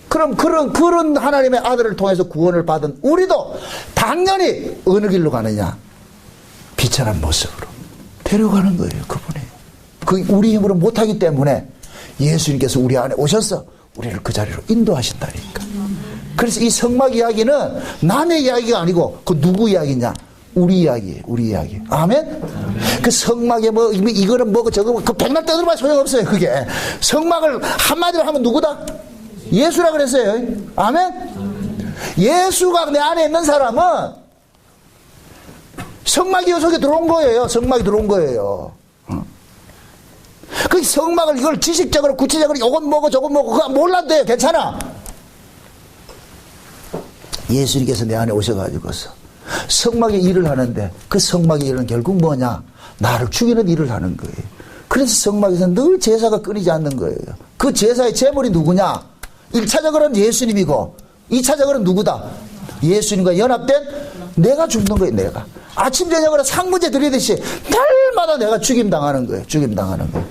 그럼 그런 하나님의 아들을 통해서 구원을 받은 우리도 당연히 어느 길로 가느냐? 비천한 모습으로 데려가는 거예요. 그분이. 우리 힘으로 못하기 때문에 예수님께서 우리 안에 오셔서 우리를 그 자리로 인도하신다니까. 그래서 이 성막 이야기는 남의 이야기가 아니고 그 누구 이야기냐? 우리 이야기예요. 우리 이야기. 아멘? 그 성막에 뭐 이거는 뭐고 저거 그 백날 떠들어봐 소용없어요. 그게 성막을 한마디로 하면 누구다? 예수라 그랬어요. 아멘? 예수가 내 안에 있는 사람은 성막이 요 속에 들어온 거예요. 성막이 들어온 거예요. 그 성막을 이걸 지식적으로 구체적으로 요건 뭐고 저건 뭐고 그거 몰라도 돼요. 괜찮아. 예수님께서 내 안에 오셔가지고서 성막의 일을 하는데 그 성막의 일은 결국 뭐냐? 나를 죽이는 일을 하는 거예요. 그래서 성막에서 늘 제사가 끊이지 않는 거예요. 그 제사의 제물이 누구냐? 1차적으로는 예수님이고 2차적으로는 누구다? 예수님과 연합된 내가 죽는 거예요. 내가 아침 저녁으로 상무제 드리듯이 날마다 내가 죽임당하는 거예요. 죽임당하는 거예요.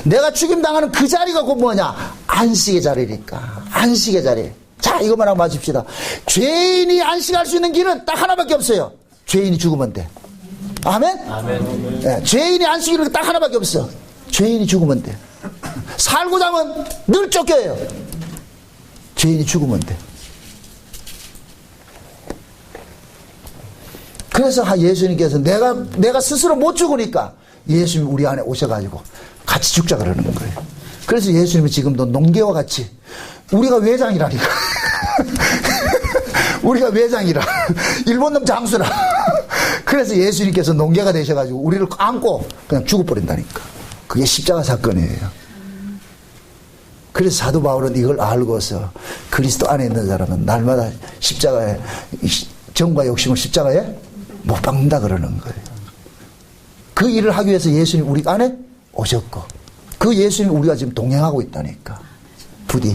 내가 죽임당하는 그 자리가 곧 뭐냐? 안식의 자리니까. 안식의 자리. 자, 이것만 하고 마칩시다. 죄인이 안식할 수 있는 길은 딱 하나밖에 없어요. 죄인이 죽으면 돼. 아멘? 아멘. 네, 죄인이 안식이 딱 하나밖에 없어. 죄인이 죽으면 돼. 살고자 하면 늘 쫓겨요. 죄인이 죽으면 돼. 그래서 예수님께서 내가 스스로 못 죽으니까 예수님이 우리 안에 오셔가지고 같이 죽자 그러는 거예요. 그래서 예수님은 지금도 농계와 같이 우리가 외장이라니까. 우리가 외장이라. 일본 놈 장수라. 그래서 예수님께서 농계가 되셔가지고 우리를 안고 그냥 죽어버린다니까. 그게 십자가 사건이에요. 그래서 사도 바울은 이걸 알고서 그리스도 안에 있는 사람은 날마다 십자가에 정과 욕심을 십자가에 못 박는다 그러는 거예요. 그 일을 하기 위해서 예수님 우리 안에 오셨고 그 예수님 우리가 지금 동행하고 있다니까. 부디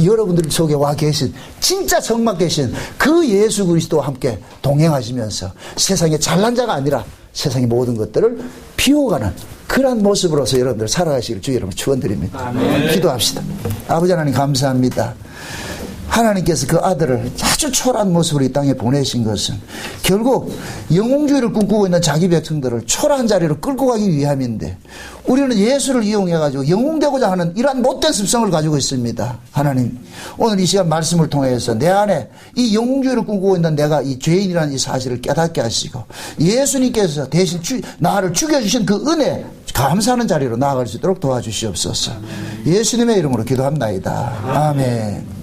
여러분들 속에 와 계신 진짜 정말 계신 그 예수 그리스도와 함께 동행하시면서 세상에 잘난 자가 아니라 세상의 모든 것들을 비워가는 그러한 모습으로서 여러분들 살아가시길 주의 여러분 축원드립니다. 아멘. 기도합시다. 아버지 하나님 감사합니다. 하나님께서 그 아들을 아주 초라한 모습으로 이 땅에 보내신 것은 결국 영웅주의를 꿈꾸고 있는 자기 백성들을 초라한 자리로 끌고 가기 위함인데 우리는 예수를 이용해가지고 영웅되고자 하는 이러한 못된 습성을 가지고 있습니다. 하나님 오늘 이 시간 말씀을 통해서 내 안에 이 영웅주의를 꿈꾸고 있는 내가 이 죄인이라는 이 사실을 깨닫게 하시고 예수님께서 대신 나를 죽여주신 그 은혜 감사하는 자리로 나아갈 수 있도록 도와주시옵소서. 예수님의 이름으로 기도합나이다. 아멘.